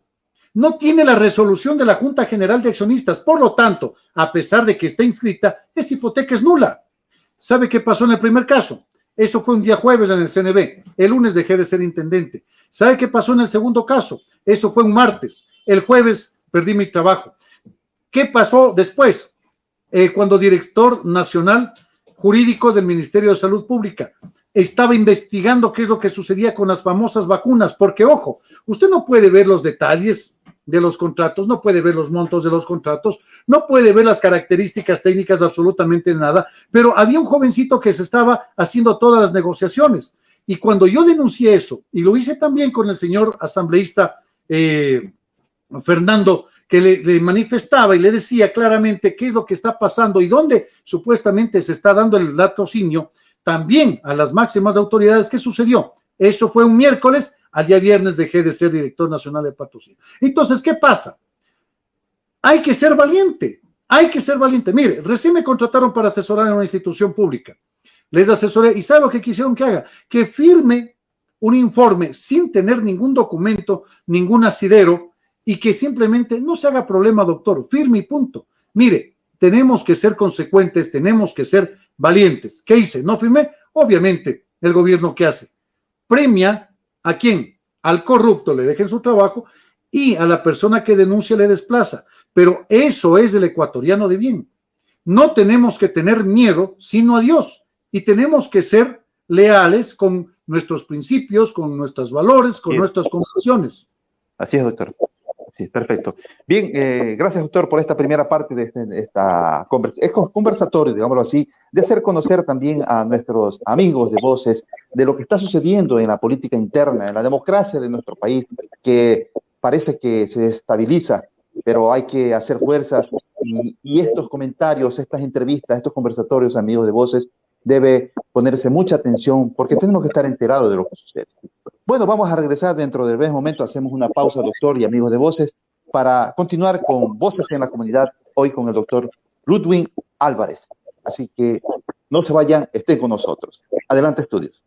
No tiene la resolución de la Junta General de Accionistas. Por lo tanto, a pesar de que está inscrita, esa hipoteca es nula. ¿Sabe qué pasó en el primer caso? Eso fue un día jueves en el CNB. El lunes dejé de ser intendente. ¿Sabe qué pasó en el segundo caso? Eso fue un martes. El jueves perdí mi trabajo. ¿Qué pasó después? Cuando director nacional jurídico del Ministerio de Salud Pública estaba investigando qué es lo que sucedía con las famosas vacunas, porque, ojo, usted no puede ver los detalles de los contratos, no puede ver los montos de los contratos, no puede ver las características técnicas, absolutamente nada, pero había un jovencito que se estaba haciendo todas las negociaciones, y cuando yo denuncié eso, y lo hice también con el señor asambleísta Fernando, que le manifestaba y le decía claramente qué es lo que está pasando y dónde supuestamente se está dando el latrocinio, también a las máximas autoridades. ¿Qué sucedió? Eso fue un miércoles, al día viernes dejé de ser director nacional de patrocinio. Entonces, ¿qué pasa? Hay que ser valiente, Mire, recién me contrataron para asesorar en una institución pública. Les asesoré y ¿sabe lo que quisieron que haga? Que firme un informe sin tener ningún documento, ningún asidero, y que simplemente no se haga problema, doctor, firme y punto. Mire, tenemos que ser consecuentes, tenemos que ser valientes. ¿Qué hice? ¿No firmé? Obviamente, el gobierno, ¿qué hace? Premia ¿a quién? Al corrupto, le dejen su trabajo, y a la persona que denuncia le desplaza. Pero eso es el ecuatoriano de bien. No tenemos que tener miedo, sino a Dios, y tenemos que ser leales con nuestros principios, con nuestros valores, con nuestras convicciones. Así es, doctor. Sí, perfecto. Bien, gracias, doctor, por esta primera parte de esta conversatorio, digámoslo así, de hacer conocer también a nuestros amigos de Voces de lo que está sucediendo en la política interna, en la democracia de nuestro país, que parece que se estabiliza, pero hay que hacer fuerzas y estos comentarios, estas entrevistas, estos conversatorios, amigos de Voces, debe ponerse mucha atención porque tenemos que estar enterados de lo que sucede. Bueno, vamos a regresar dentro del breve momento, hacemos una pausa, doctor y amigos de Voces, para continuar con Voces en la Comunidad, hoy con el doctor Ludwig Álvarez. Así que no se vayan, estén con nosotros. Adelante, estudios.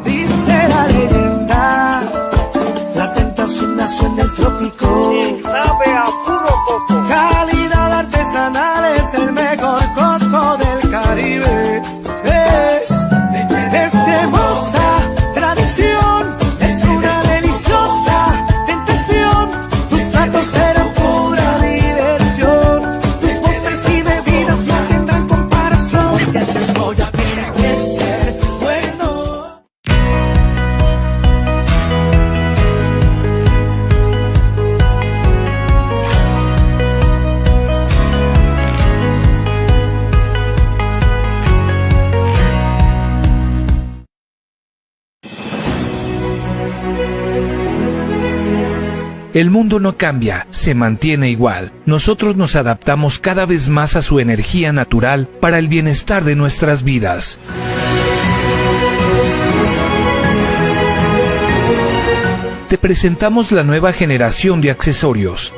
Dice la leyenda, la tentación nació en el trópico. Y sabe a puro coco. Calidad artesanal es el mejor coco del Caribe. Es cremosa tradición, es una deliciosa tentación. Tus platos serán pura diversión. Tus postres y bebidas no tendrán comparación. El Goya tiene que ser bueno. El mundo no cambia, se mantiene igual. Nosotros nos adaptamos cada vez más a su energía natural para el bienestar de nuestras vidas. te presentamos la nueva generación de accesorios.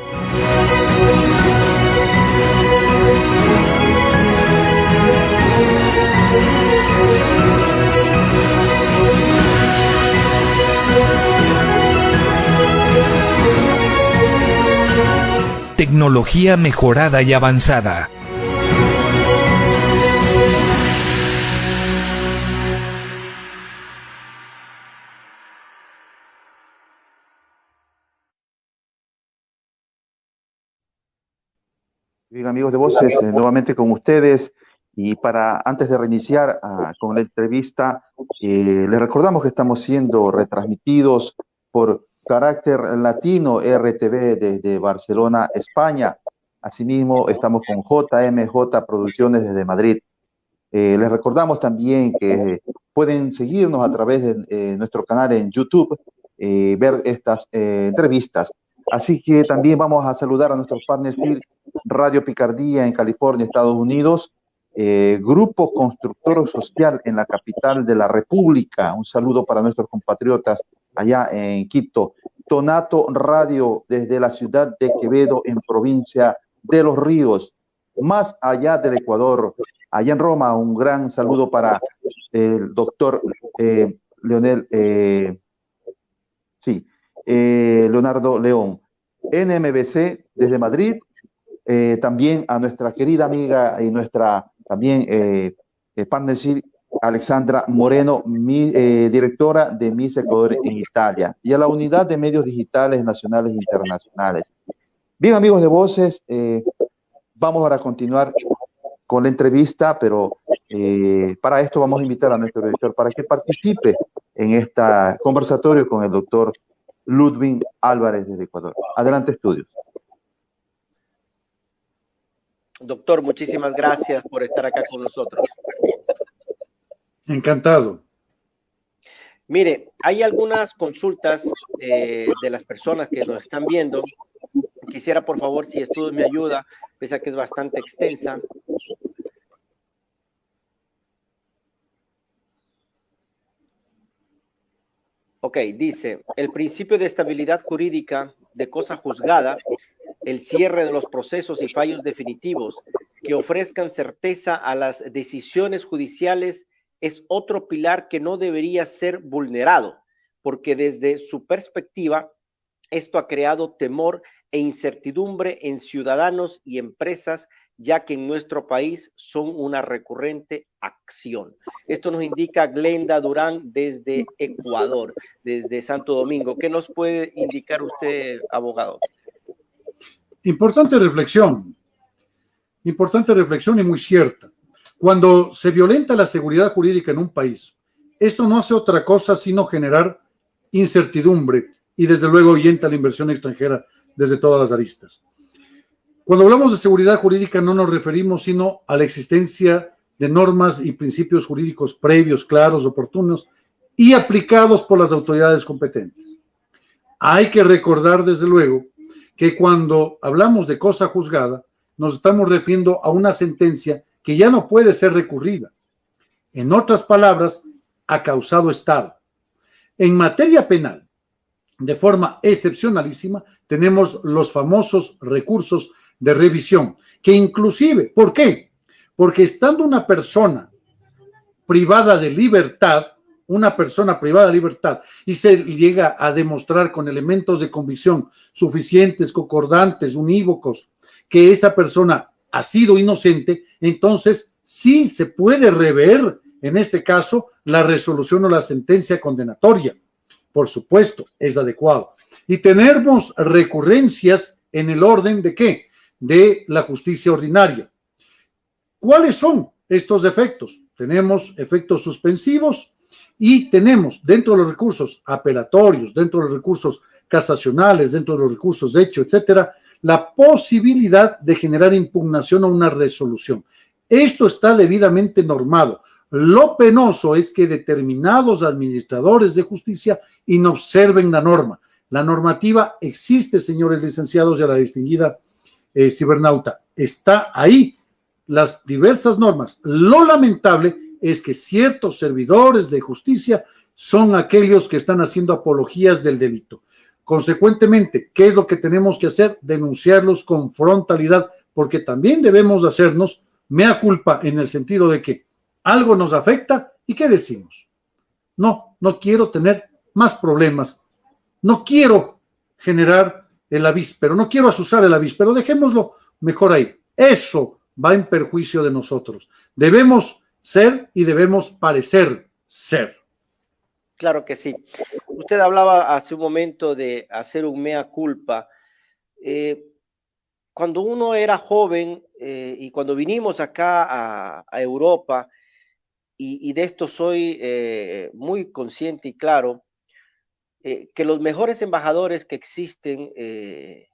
Tecnología mejorada y avanzada. Bien, amigos de Voces, nuevamente con ustedes. Y antes de reiniciar con la entrevista, les recordamos que estamos siendo retransmitidos por Carácter Latino RTV desde Barcelona, España. Asimismo, estamos con JMJ Producciones desde Madrid. Les recordamos también que pueden seguirnos a través de nuestro canal en YouTube, ver estas entrevistas. Así que también vamos a saludar a nuestros partners Radio Picardía en California, Estados Unidos, Grupo Constructor Social en la capital de la República. Un saludo para nuestros compatriotas allá en Quito. Tonato Radio desde la ciudad de Quevedo en provincia de Los Ríos, más allá del Ecuador. Allá en Roma, un gran saludo para el doctor Leonardo León. NMBC desde Madrid, también a nuestra querida amiga y nuestra también partnership Alexandra Moreno, directora de Miss Ecuador en Italia, y a la Unidad de Medios Digitales Nacionales e Internacionales. Bien, amigos de Voces, vamos ahora a continuar con la entrevista, pero para esto vamos a invitar a nuestro director para que participe en este conversatorio con el doctor Ludwig Álvarez desde Ecuador. Adelante, estudios. Doctor, muchísimas gracias por estar acá con nosotros. Encantado. Mire, hay algunas consultas de las personas que nos están viendo. Quisiera, por favor, si Estudios me ayuda, pese a que es bastante extensa. Ok, dice, el principio de estabilidad jurídica de cosa juzgada, el cierre de los procesos y fallos definitivos que ofrezcan certeza a las decisiones judiciales es otro pilar que no debería ser vulnerado, porque desde su perspectiva, esto ha creado temor e incertidumbre en ciudadanos y empresas, ya que en nuestro país son una recurrente acción. Esto nos indica Glenda Durán desde Ecuador, desde Santo Domingo. ¿Qué nos puede indicar usted, abogado? Importante reflexión y muy cierta. Cuando se violenta la seguridad jurídica en un país, esto no hace otra cosa sino generar incertidumbre y desde luego ahuyenta la inversión extranjera desde todas las aristas. Cuando hablamos de seguridad jurídica no nos referimos sino a la existencia de normas y principios jurídicos previos, claros, oportunos y aplicados por las autoridades competentes. Hay que recordar desde luego que cuando hablamos de cosa juzgada nos estamos refiriendo a una sentencia que ya no puede ser recurrida. En otras palabras, ha causado estado. En materia penal, de forma excepcionalísima, tenemos los famosos recursos de revisión, que inclusive, ¿por qué? Porque estando una persona privada de libertad, y se llega a demostrar con elementos de convicción suficientes, concordantes, unívocos, que esa persona ha sido inocente, entonces sí se puede rever, en este caso, la resolución o la sentencia condenatoria. Por supuesto, es adecuado. Y tenemos recurrencias en el orden de ¿qué? De la justicia ordinaria. ¿Cuáles son estos efectos? Tenemos efectos suspensivos y tenemos dentro de los recursos apelatorios, dentro de los recursos casacionales, dentro de los recursos de hecho, etcétera, la posibilidad de generar impugnación a una resolución. Esto está debidamente normado. Lo penoso es que determinados administradores de justicia inobserven la norma. La normativa existe, señores licenciados y a la distinguida cibernauta. Está ahí, las diversas normas. Lo lamentable es que ciertos servidores de justicia son aquellos que están haciendo apologías del delito. Consecuentemente, ¿qué es lo que tenemos que hacer? Denunciarlos con frontalidad, porque también debemos hacernos mea culpa en el sentido de que algo nos afecta y ¿qué decimos? No quiero tener más problemas, no quiero generar el avíspero, no quiero asusar el avíspero, dejémoslo mejor ahí. Eso va en perjuicio de nosotros. Debemos ser y debemos parecer ser. Claro que sí. Usted hablaba hace un momento de hacer un mea culpa. Cuando uno era joven y cuando vinimos acá a Europa, y de esto soy muy consciente y claro, que los mejores embajadores que existen de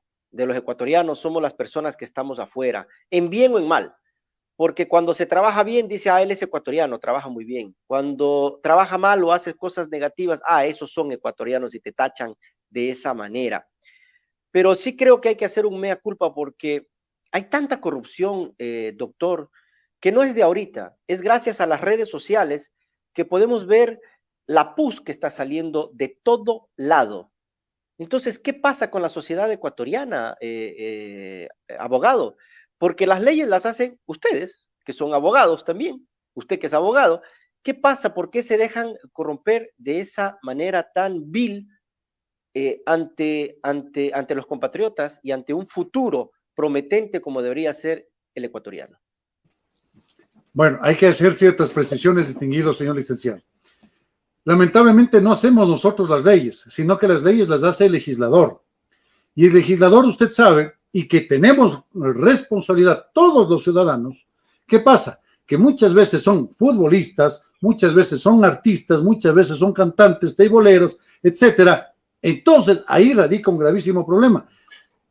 los ecuatorianos somos las personas que estamos afuera, en bien o en mal. Porque cuando se trabaja bien, dice, él es ecuatoriano, trabaja muy bien. Cuando trabaja mal o hace cosas negativas, esos son ecuatorianos y te tachan de esa manera. Pero sí creo que hay que hacer un mea culpa porque hay tanta corrupción, doctor, que no es de ahorita. Es gracias a las redes sociales que podemos ver la pus que está saliendo de todo lado. Entonces, ¿qué pasa con la sociedad ecuatoriana, abogado? Porque las leyes las hacen ustedes, que son abogados también, usted que es abogado. ¿Qué pasa? ¿Por qué se dejan corromper de esa manera tan vil ante los compatriotas y ante un futuro prometente como debería ser el ecuatoriano? Bueno, hay que hacer ciertas precisiones, distinguido señor licenciado. Lamentablemente no hacemos nosotros las leyes, sino que las leyes las hace el legislador. Y el legislador, usted sabe, y que tenemos responsabilidad todos los ciudadanos, ¿qué pasa? Que muchas veces son futbolistas, muchas veces son artistas, muchas veces son cantantes, teiboleros, etcétera. Entonces, ahí radica un gravísimo problema.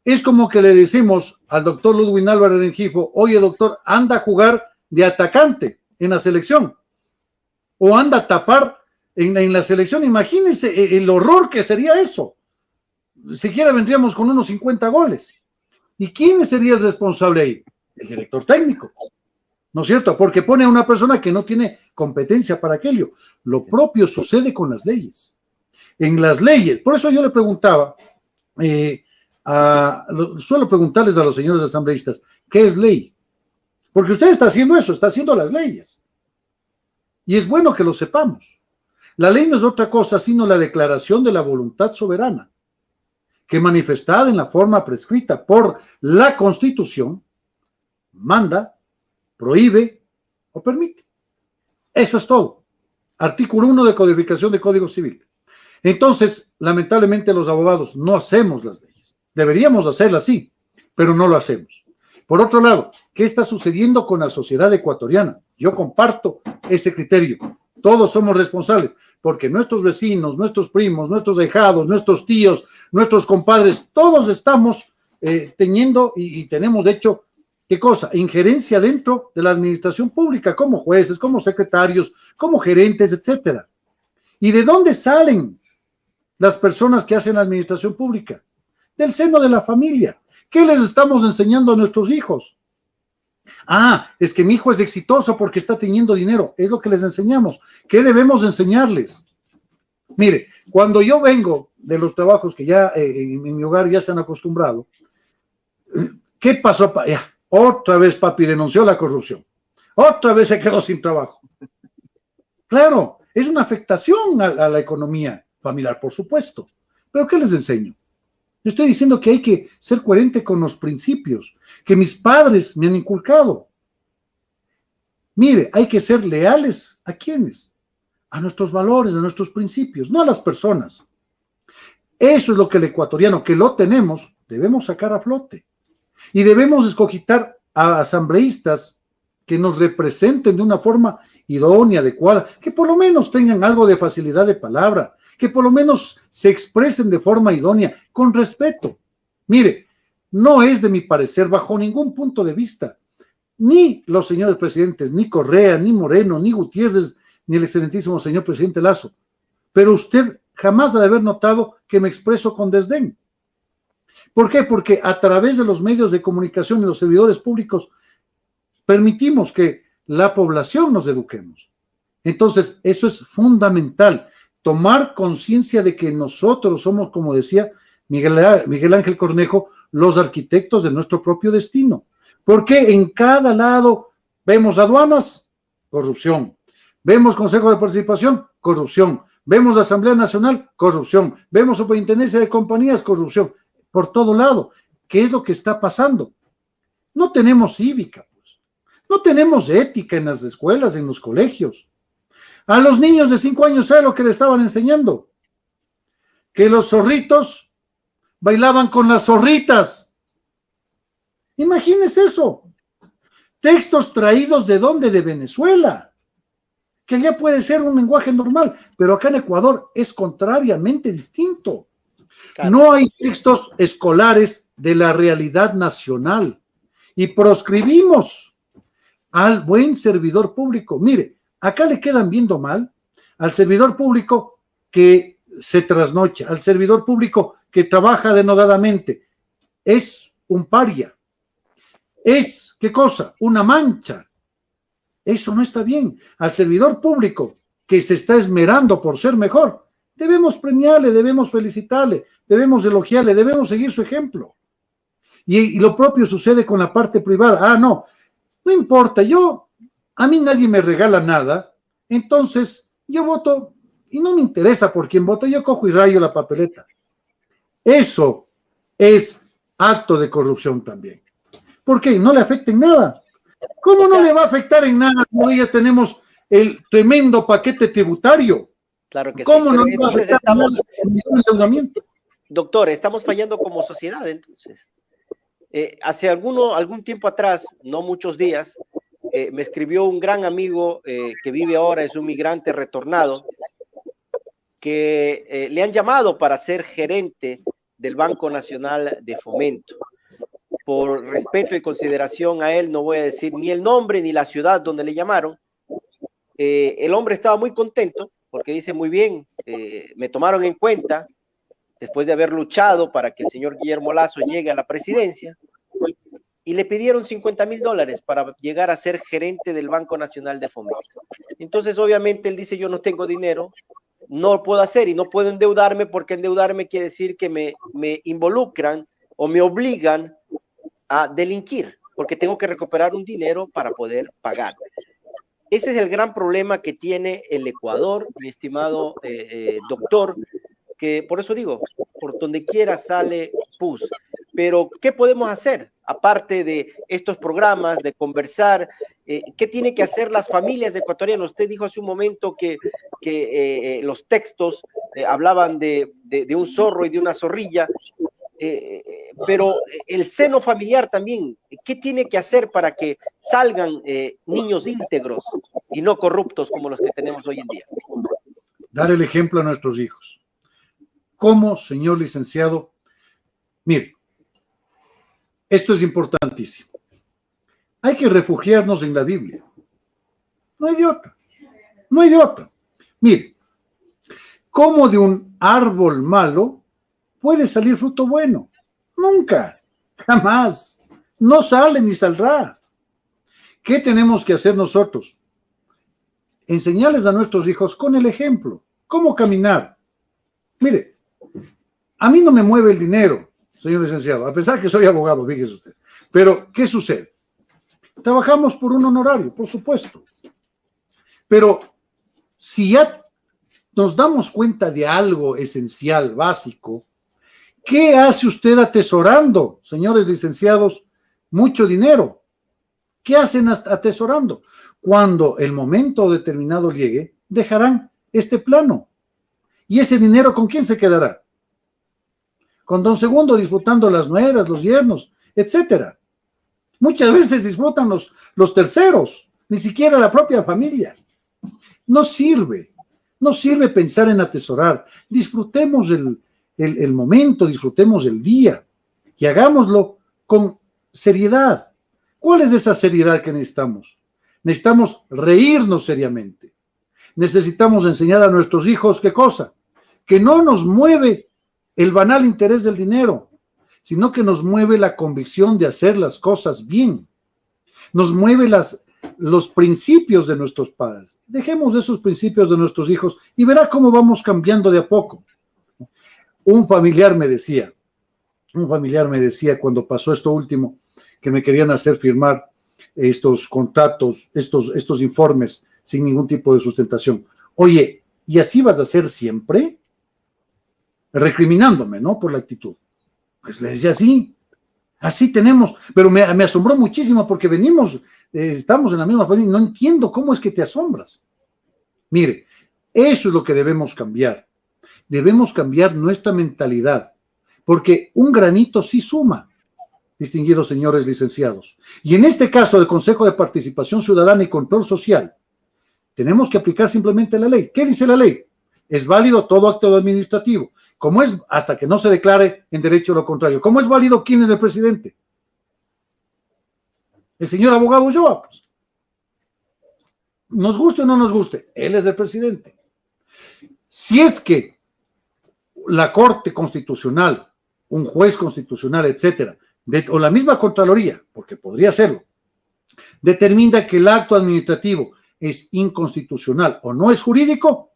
Es como que le decimos al doctor Ludwin Álvarez Rengifo, oye doctor, anda a jugar de atacante en la selección, o anda a tapar en la selección. Imagínense el horror que sería eso. Siquiera vendríamos con unos 50 goles. ¿Y quién sería el responsable ahí? El director técnico, ¿no es cierto? Porque pone a una persona que no tiene competencia para aquello. Lo propio sucede con las leyes. En las leyes, por eso yo le preguntaba, suelo preguntarles a los señores asambleístas, ¿qué es ley? Porque usted está haciendo eso, está haciendo las leyes. Y es bueno que lo sepamos. La ley no es otra cosa sino la declaración de la voluntad soberana, que manifestada en la forma prescrita por la Constitución, manda, prohíbe o permite. Eso es todo. Artículo 1 de Codificación de Código Civil. Entonces, lamentablemente los abogados no hacemos las leyes. Deberíamos hacerlas, sí, pero no lo hacemos. Por otro lado, ¿qué está sucediendo con la sociedad ecuatoriana? Yo comparto ese criterio. Todos somos responsables, porque nuestros vecinos, nuestros primos, nuestros ahijados, nuestros tíos, nuestros compadres, todos estamos teniendo y tenemos, de hecho, ¿qué cosa? Injerencia dentro de la administración pública, como jueces, como secretarios, como gerentes, etcétera. ¿Y de dónde salen las personas que hacen la administración pública? Del seno de la familia. ¿Qué les estamos enseñando a nuestros hijos? Es que mi hijo es exitoso porque está teniendo dinero. Es lo que les enseñamos. ¿Qué debemos enseñarles? Mire, cuando yo vengo de los trabajos que ya en mi hogar ya se han acostumbrado, ¿qué pasó? Otra vez papi denunció la corrupción. Otra vez se quedó sin trabajo. Claro, es una afectación a la economía familiar, por supuesto. ¿Pero qué les enseño? Yo estoy diciendo que hay que ser coherente con los principios que mis padres me han inculcado. Mire, hay que ser leales. ¿A quiénes? A nuestros valores, a nuestros principios, no a las personas. Eso es lo que el ecuatoriano, que lo tenemos, debemos sacar a flote. Y debemos escogitar a asambleístas que nos representen de una forma idónea, adecuada, que por lo menos tengan algo de facilidad de palabra, que por lo menos se expresen de forma idónea, con respeto. Mire, no es de mi parecer, bajo ningún punto de vista, ni los señores presidentes, ni Correa, ni Moreno, ni Gutiérrez, ni el excelentísimo señor presidente Lasso, pero usted jamás ha de haber notado que me expreso con desdén. ¿Por qué? Porque a través de los medios de comunicación y los servidores públicos permitimos que la población nos eduquemos. Entonces, eso es fundamental. Tomar conciencia de que nosotros somos, como decía, Miguel Ángel Cornejo, los arquitectos de nuestro propio destino. Porque en cada lado vemos aduanas, corrupción. Vemos Consejo de Participación, corrupción. Vemos la Asamblea Nacional, corrupción. Vemos Superintendencia de Compañías, corrupción. Por todo lado. ¿Qué es lo que está pasando? No tenemos cívica, pues. No tenemos ética en las escuelas, en los colegios. A los niños de 5 años, ¿sabe lo que le estaban enseñando? Que los zorritos bailaban con las zorritas. Imagínense eso. Textos traídos ¿de dónde? De Venezuela. Que allá puede ser un lenguaje normal, pero acá en Ecuador es contrariamente distinto. Claro. No hay textos escolares de la realidad nacional y proscribimos al buen servidor público. Mire, acá le quedan viendo mal al servidor público que se trasnocha, al servidor público que trabaja denodadamente. Es un paria. Es, ¿qué cosa? Una mancha. Eso no está bien. Al servidor público que se está esmerando por ser mejor, debemos premiarle, debemos felicitarle, debemos elogiarle, debemos seguir su ejemplo. Y lo propio sucede con la parte privada. Ah, no importa, a mí nadie me regala nada, entonces yo voto y no me interesa por quién voto, yo cojo y rayo la papeleta. Eso es acto de corrupción también. ¿Por qué? No le afecta en nada. ¿Cómo no le va a afectar en nada cuando ya tenemos el tremendo paquete tributario? Claro que ¿Cómo sí. no le va a afectar en el endeudamiento? Doctor, estamos fallando como sociedad, entonces. Hace algún tiempo atrás, no muchos días, me escribió un gran amigo que vive ahora, es un migrante retornado, que le han llamado para ser gerente del Banco Nacional de Fomento. Por respeto y consideración a él, no voy a decir ni el nombre ni la ciudad donde le llamaron. El hombre estaba muy contento porque dice, muy bien, me tomaron en cuenta después de haber luchado para que el señor Guillermo Lasso llegue a la presidencia, y le pidieron $50,000 para llegar a ser gerente del Banco Nacional de Fomento. Entonces, obviamente, él dice, yo no tengo dinero, no lo puedo hacer y no puedo endeudarme, porque endeudarme quiere decir que me involucran o me obligan a delinquir, porque tengo que recuperar un dinero para poder pagar. Ese es el gran problema que tiene el Ecuador, mi estimado doctor, que por eso digo, por donde quiera sale pus. Pero, ¿qué podemos hacer? Aparte de estos programas, de conversar, ¿qué tienen que hacer las familias ecuatorianas? Usted dijo hace un momento que los textos hablaban de un zorro y de una zorrilla, pero el seno familiar también, ¿qué tiene que hacer para que salgan niños íntegros y no corruptos como los que tenemos hoy en día? Dar el ejemplo a nuestros hijos. ¿Cómo, señor licenciado? Mire, esto es importantísimo. Hay que refugiarnos en la Biblia. No hay de otra. No hay de otra. Mire, ¿cómo de un árbol malo puede salir fruto bueno? Nunca, jamás. No sale ni saldrá. ¿Qué tenemos que hacer nosotros? Enseñarles a nuestros hijos con el ejemplo. ¿Cómo caminar? Mire, a mí no me mueve el dinero, señor licenciado, a pesar que soy abogado, fíjese usted. Pero, ¿qué sucede? Trabajamos por un honorario, por supuesto. Pero, si ya nos damos cuenta de algo esencial, básico, ¿qué hace usted atesorando, señores licenciados, mucho dinero? ¿Qué hacen atesorando? Cuando el momento determinado llegue, dejarán este plano. ¿Y ese dinero con quién se quedará? Con don Segundo disfrutando las nueras, los yernos, etcétera. Muchas veces disfrutan los terceros, ni siquiera la propia familia. No sirve pensar en atesorar. Disfrutemos el momento, disfrutemos el día y hagámoslo con seriedad. ¿Cuál es esa seriedad que necesitamos? Necesitamos reírnos seriamente. Necesitamos enseñar a nuestros hijos, ¿qué cosa? Que no nos mueve el banal interés del dinero, sino que nos mueve la convicción de hacer las cosas bien. Nos mueve los principios de nuestros padres. Dejemos esos principios de nuestros hijos y verá cómo vamos cambiando de a poco. Un familiar me decía, Un familiar me decía cuando pasó esto último que me querían hacer firmar estos contratos, estos informes sin ningún tipo de sustentación. Oye, ¿y así vas a hacer siempre? Recriminándome, ¿no? Por la actitud. Pues le decía así tenemos, pero me asombró muchísimo porque estamos en la misma familia y no entiendo cómo es que te asombras. Mire, eso es lo que debemos cambiar. Debemos cambiar nuestra mentalidad, porque un granito sí suma, distinguidos señores licenciados. Y en este caso del Consejo de Participación Ciudadana y Control Social, tenemos que aplicar simplemente la ley. ¿Qué dice la ley? Es válido todo acto administrativo. ¿Cómo es? Hasta que no se declare en derecho lo contrario. ¿Cómo es válido quién es el presidente? El señor abogado Ulloa, pues. Nos guste o no nos guste, él es el presidente. Si es que la Corte Constitucional, un juez constitucional, etcétera, o la misma Contraloría, porque podría serlo, determina que el acto administrativo es inconstitucional o no es jurídico,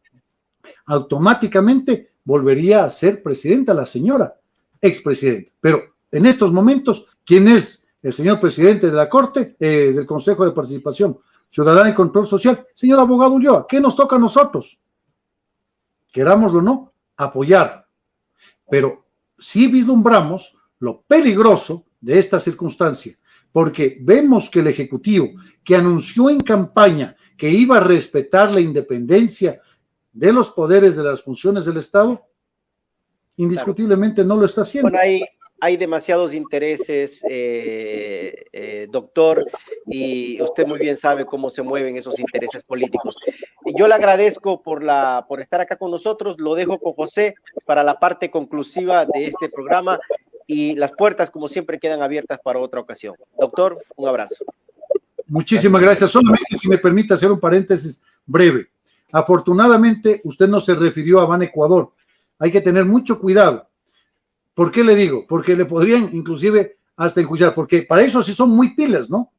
automáticamente volvería a ser presidenta la señora expresidenta. Pero en estos momentos, ¿quién es el señor presidente de la Corte, del Consejo de Participación Ciudadana y Control Social? Señor abogado Ulloa, ¿qué nos toca a nosotros? Querámoslo o no, apoyar. Pero sí vislumbramos lo peligroso de esta circunstancia, porque vemos que el Ejecutivo, que anunció en campaña que iba a respetar la independencia de los poderes de las funciones del Estado, indiscutiblemente no lo está haciendo. Bueno, hay demasiados intereses, doctor, y usted muy bien sabe cómo se mueven esos intereses políticos. Yo le agradezco por estar acá con nosotros, lo dejo con José para la parte conclusiva de este programa y las puertas, como siempre, quedan abiertas para otra ocasión. Doctor, un abrazo. Muchísimas gracias. Solamente si me permite hacer un paréntesis breve. Afortunadamente, usted no se refirió a Ban Ecuador. Hay que tener mucho cuidado. ¿Por qué le digo? Porque le podrían inclusive hasta enjuiciar, porque para eso sí son muy pilas, ¿no?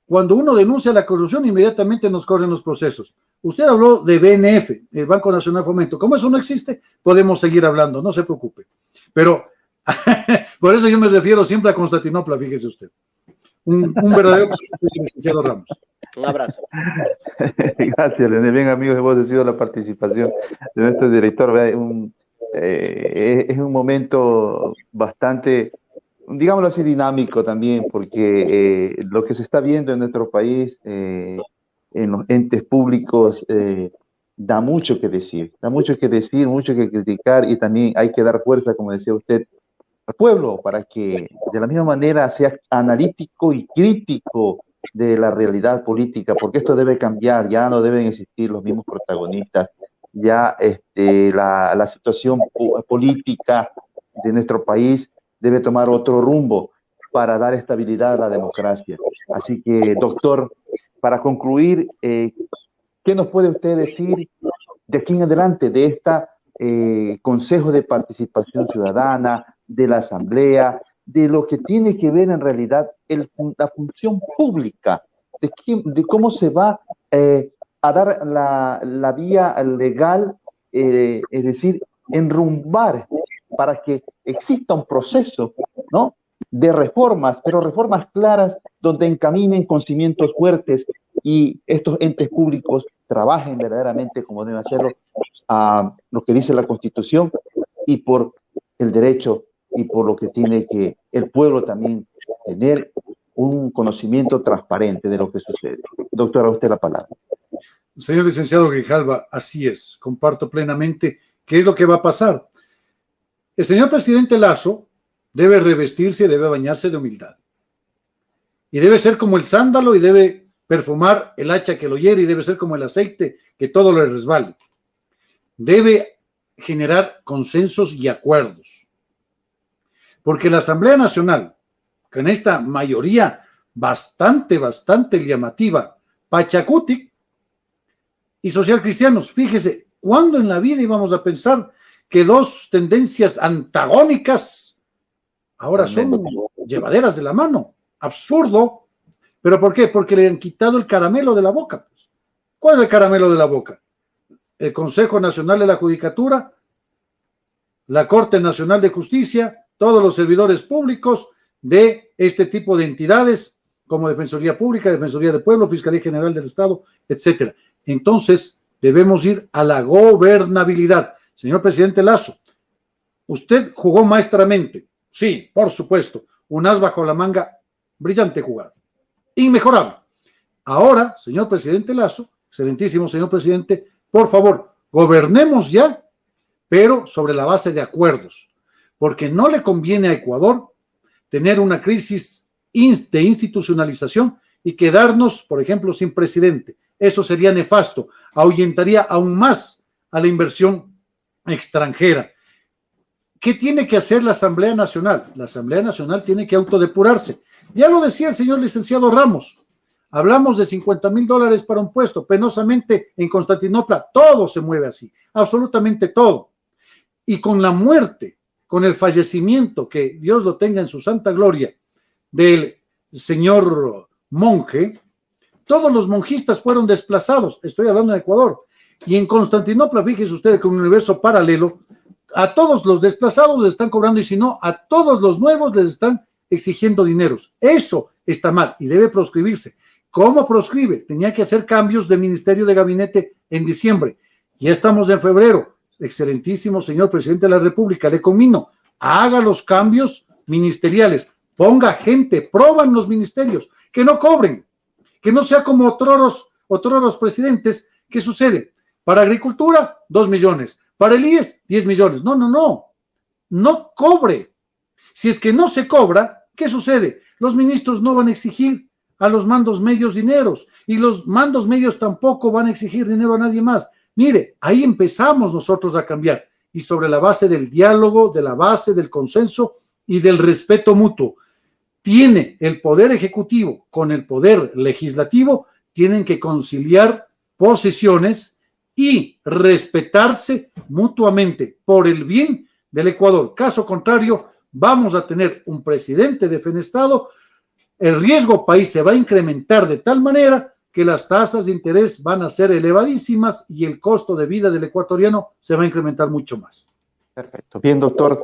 Cuando uno denuncia la corrupción, inmediatamente nos corren los procesos. Usted habló de BNF, el Banco Nacional de Fomento. Como eso no existe, podemos seguir hablando, no se preocupe. Pero por eso yo me refiero siempre a Constantinopla, fíjese usted. Un verdadero licenciado Ramos. Un abrazo. Gracias, Leonel. Bien, amigos, hemos decidido la participación de nuestro director. Es un momento bastante, digámoslo así, dinámico también, porque lo que se está viendo en nuestro país, en los entes públicos, da mucho que decir, mucho que criticar, y también hay que dar fuerza, como decía usted, al pueblo, para que de la misma manera sea analítico y crítico de la realidad política, porque esto debe cambiar, ya no deben existir los mismos protagonistas, ya la situación política de nuestro país debe tomar otro rumbo para dar estabilidad a la democracia. Así que, doctor, para concluir, ¿qué nos puede usted decir de aquí en adelante de esta Consejo de Participación Ciudadana, de la Asamblea, de lo que tiene que ver en realidad la función pública, de cómo se va a dar la vía legal, es decir, enrumbar para que exista un proceso, ¿no?, de reformas, pero reformas claras donde encaminen con cimientos fuertes y estos entes públicos trabajen verdaderamente como deben hacerlo, a lo que dice la Constitución y por el derecho y por lo que tiene que el pueblo también tener un conocimiento transparente de lo que sucede. Doctora, a usted la palabra. Señor licenciado Grijalva, así es, comparto plenamente qué es lo que va a pasar. El señor presidente Lasso debe revestirse, debe bañarse de humildad. Y debe ser como el sándalo y debe perfumar el hacha que lo hiere y debe ser como el aceite que todo le resbale. Debe generar consensos y acuerdos. Porque la Asamblea Nacional, con esta mayoría bastante llamativa, Pachacutic y social cristianos, fíjese, ¿cuándo en la vida íbamos a pensar que dos tendencias antagónicas ahora son llevaderas de la mano? Absurdo. ¿Pero por qué? Porque le han quitado el caramelo de la boca. ¿Cuál es el caramelo de la boca? El Consejo Nacional de la Judicatura, la Corte Nacional de Justicia, todos los servidores públicos de este tipo de entidades, como Defensoría Pública, Defensoría del Pueblo, Fiscalía General del Estado, etcétera. Entonces, debemos ir a la gobernabilidad. Señor presidente Lasso, usted jugó maestramente, sí, por supuesto, un as bajo la manga, brillante jugada, inmejorable. Ahora, señor presidente Lasso, excelentísimo señor presidente, por favor, gobernemos ya, pero sobre la base de acuerdos, porque no le conviene a Ecuador tener una crisis de institucionalización y quedarnos, por ejemplo, sin presidente. Eso sería nefasto, ahuyentaría aún más a la inversión extranjera. ¿Qué tiene que hacer la Asamblea Nacional? La Asamblea Nacional tiene que autodepurarse. Ya lo decía el señor licenciado Ramos, hablamos de $50,000 para un puesto, penosamente en Constantinopla todo se mueve así, absolutamente todo. Y con la muerte, con el fallecimiento, que Dios lo tenga en su santa gloria, del señor monje, todos los monjistas fueron desplazados, estoy hablando de Ecuador, y en Constantinopla, fíjese usted que un universo paralelo, a todos los desplazados les están cobrando, y si no, a todos los nuevos les están exigiendo dineros. Eso está mal y debe proscribirse. ¿Cómo proscribe? Tenía que hacer cambios de ministerio de gabinete en diciembre. Ya estamos en febrero. Excelentísimo señor presidente de la República, le conmino, haga los cambios ministeriales, ponga gente, proban los ministerios, que no cobren, que no sea como otros presidentes. ¿Qué sucede? Para agricultura, 2 millones, para el IES, 10 millones. No cobre. Si es que no se cobra, ¿qué sucede? Los ministros no van a exigir a los mandos medios dineros, y los mandos medios tampoco van a exigir dinero a nadie más. Mire, ahí empezamos nosotros a cambiar, y sobre la base del diálogo, de la base del consenso y del respeto mutuo. Tiene el poder ejecutivo con el poder legislativo, tienen que conciliar posiciones y respetarse mutuamente por el bien del Ecuador. Caso contrario, vamos a tener un presidente defenestrado, el riesgo país se va a incrementar de tal manera que las tasas de interés van a ser elevadísimas y el costo de vida del ecuatoriano se va a incrementar mucho más. Perfecto. Bien, doctor,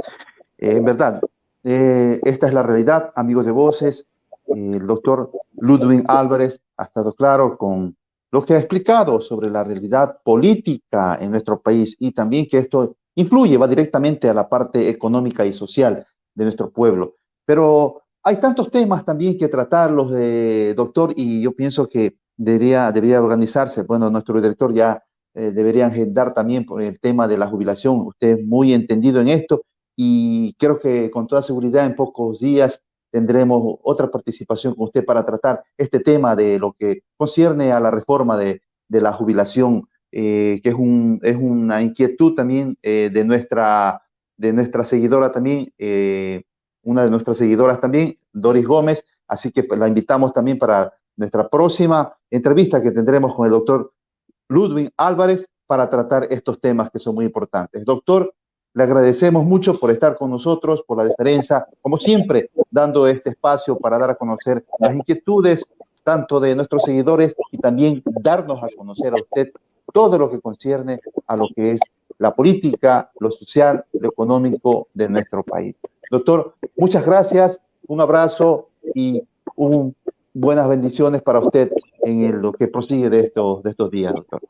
en verdad, esta es la realidad, amigos de Voces. El doctor Ludwig Álvarez ha estado claro con lo que ha explicado sobre la realidad política en nuestro país y también que esto influye, va directamente a la parte económica y social de nuestro pueblo. Pero hay tantos temas también que tratarlos, doctor, y yo pienso que debería organizarse. Bueno, nuestro director ya debería agendar también por el tema de la jubilación. Usted es muy entendido en esto y creo que con toda seguridad en pocos días tendremos otra participación con usted para tratar este tema de lo que concierne a la reforma de la jubilación, que es una inquietud también de nuestra seguidora también, una de nuestras seguidoras también, Doris Gómez, así que pues, la invitamos también para nuestra próxima entrevista que tendremos con el doctor Ludwig Álvarez para tratar estos temas que son muy importantes. Doctor, le agradecemos mucho por estar con nosotros, por la deferencia, como siempre, dando este espacio para dar a conocer las inquietudes tanto de nuestros seguidores y también darnos a conocer a usted todo lo que concierne a lo que es la política, lo social, lo económico de nuestro país. Doctor, muchas gracias, un abrazo y buenas bendiciones para usted en lo que prosigue de estos días, doctor.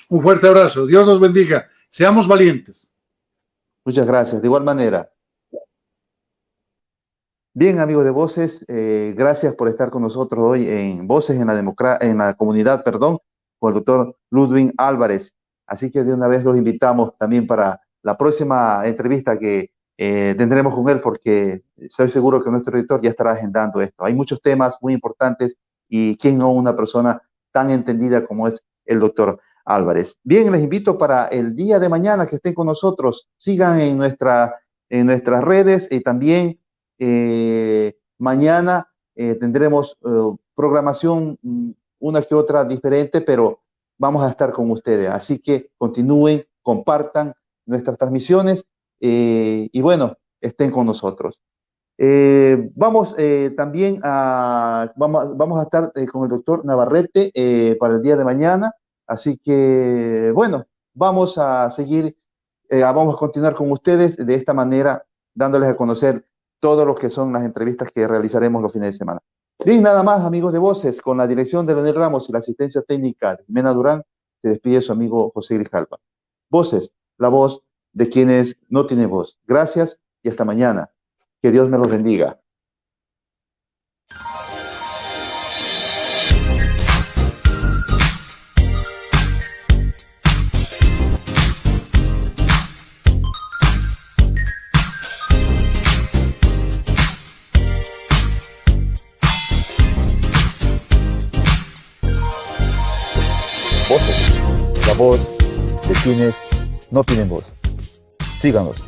Un fuerte abrazo, Dios los bendiga, seamos valientes. Muchas gracias, de igual manera. Bien, amigos de Voces, gracias por estar con nosotros hoy en Voces en la comunidad, con el doctor Ludwig Álvarez. Así que de una vez los invitamos también para la próxima entrevista que tendremos con él, porque estoy seguro que nuestro editor ya estará agendando esto. Hay muchos temas muy importantes y quién no una persona tan entendida como es el doctor Álvarez. Bien, les invito para el día de mañana que estén con nosotros. Sigan en nuestras redes y también mañana tendremos programación una que otra diferente, pero vamos a estar con ustedes. Así que continúen, compartan nuestras transmisiones y bueno, estén con nosotros. Vamos también vamos a estar con el doctor Navarrete para el día de mañana. Así que, bueno, vamos a seguir, vamos a continuar con ustedes de esta manera dándoles a conocer todo lo que son las entrevistas que realizaremos los fines de semana. Bien, nada más, amigos de Voces, con la dirección de Leonel Ramos y la asistencia técnica de Jimena Durán, se despide su amigo José Grijalva. Voces, la voz de quienes no tienen voz. Gracias y hasta mañana. Que Dios me los bendiga. Voces, la voz de quienes no tienen voz. Síganos.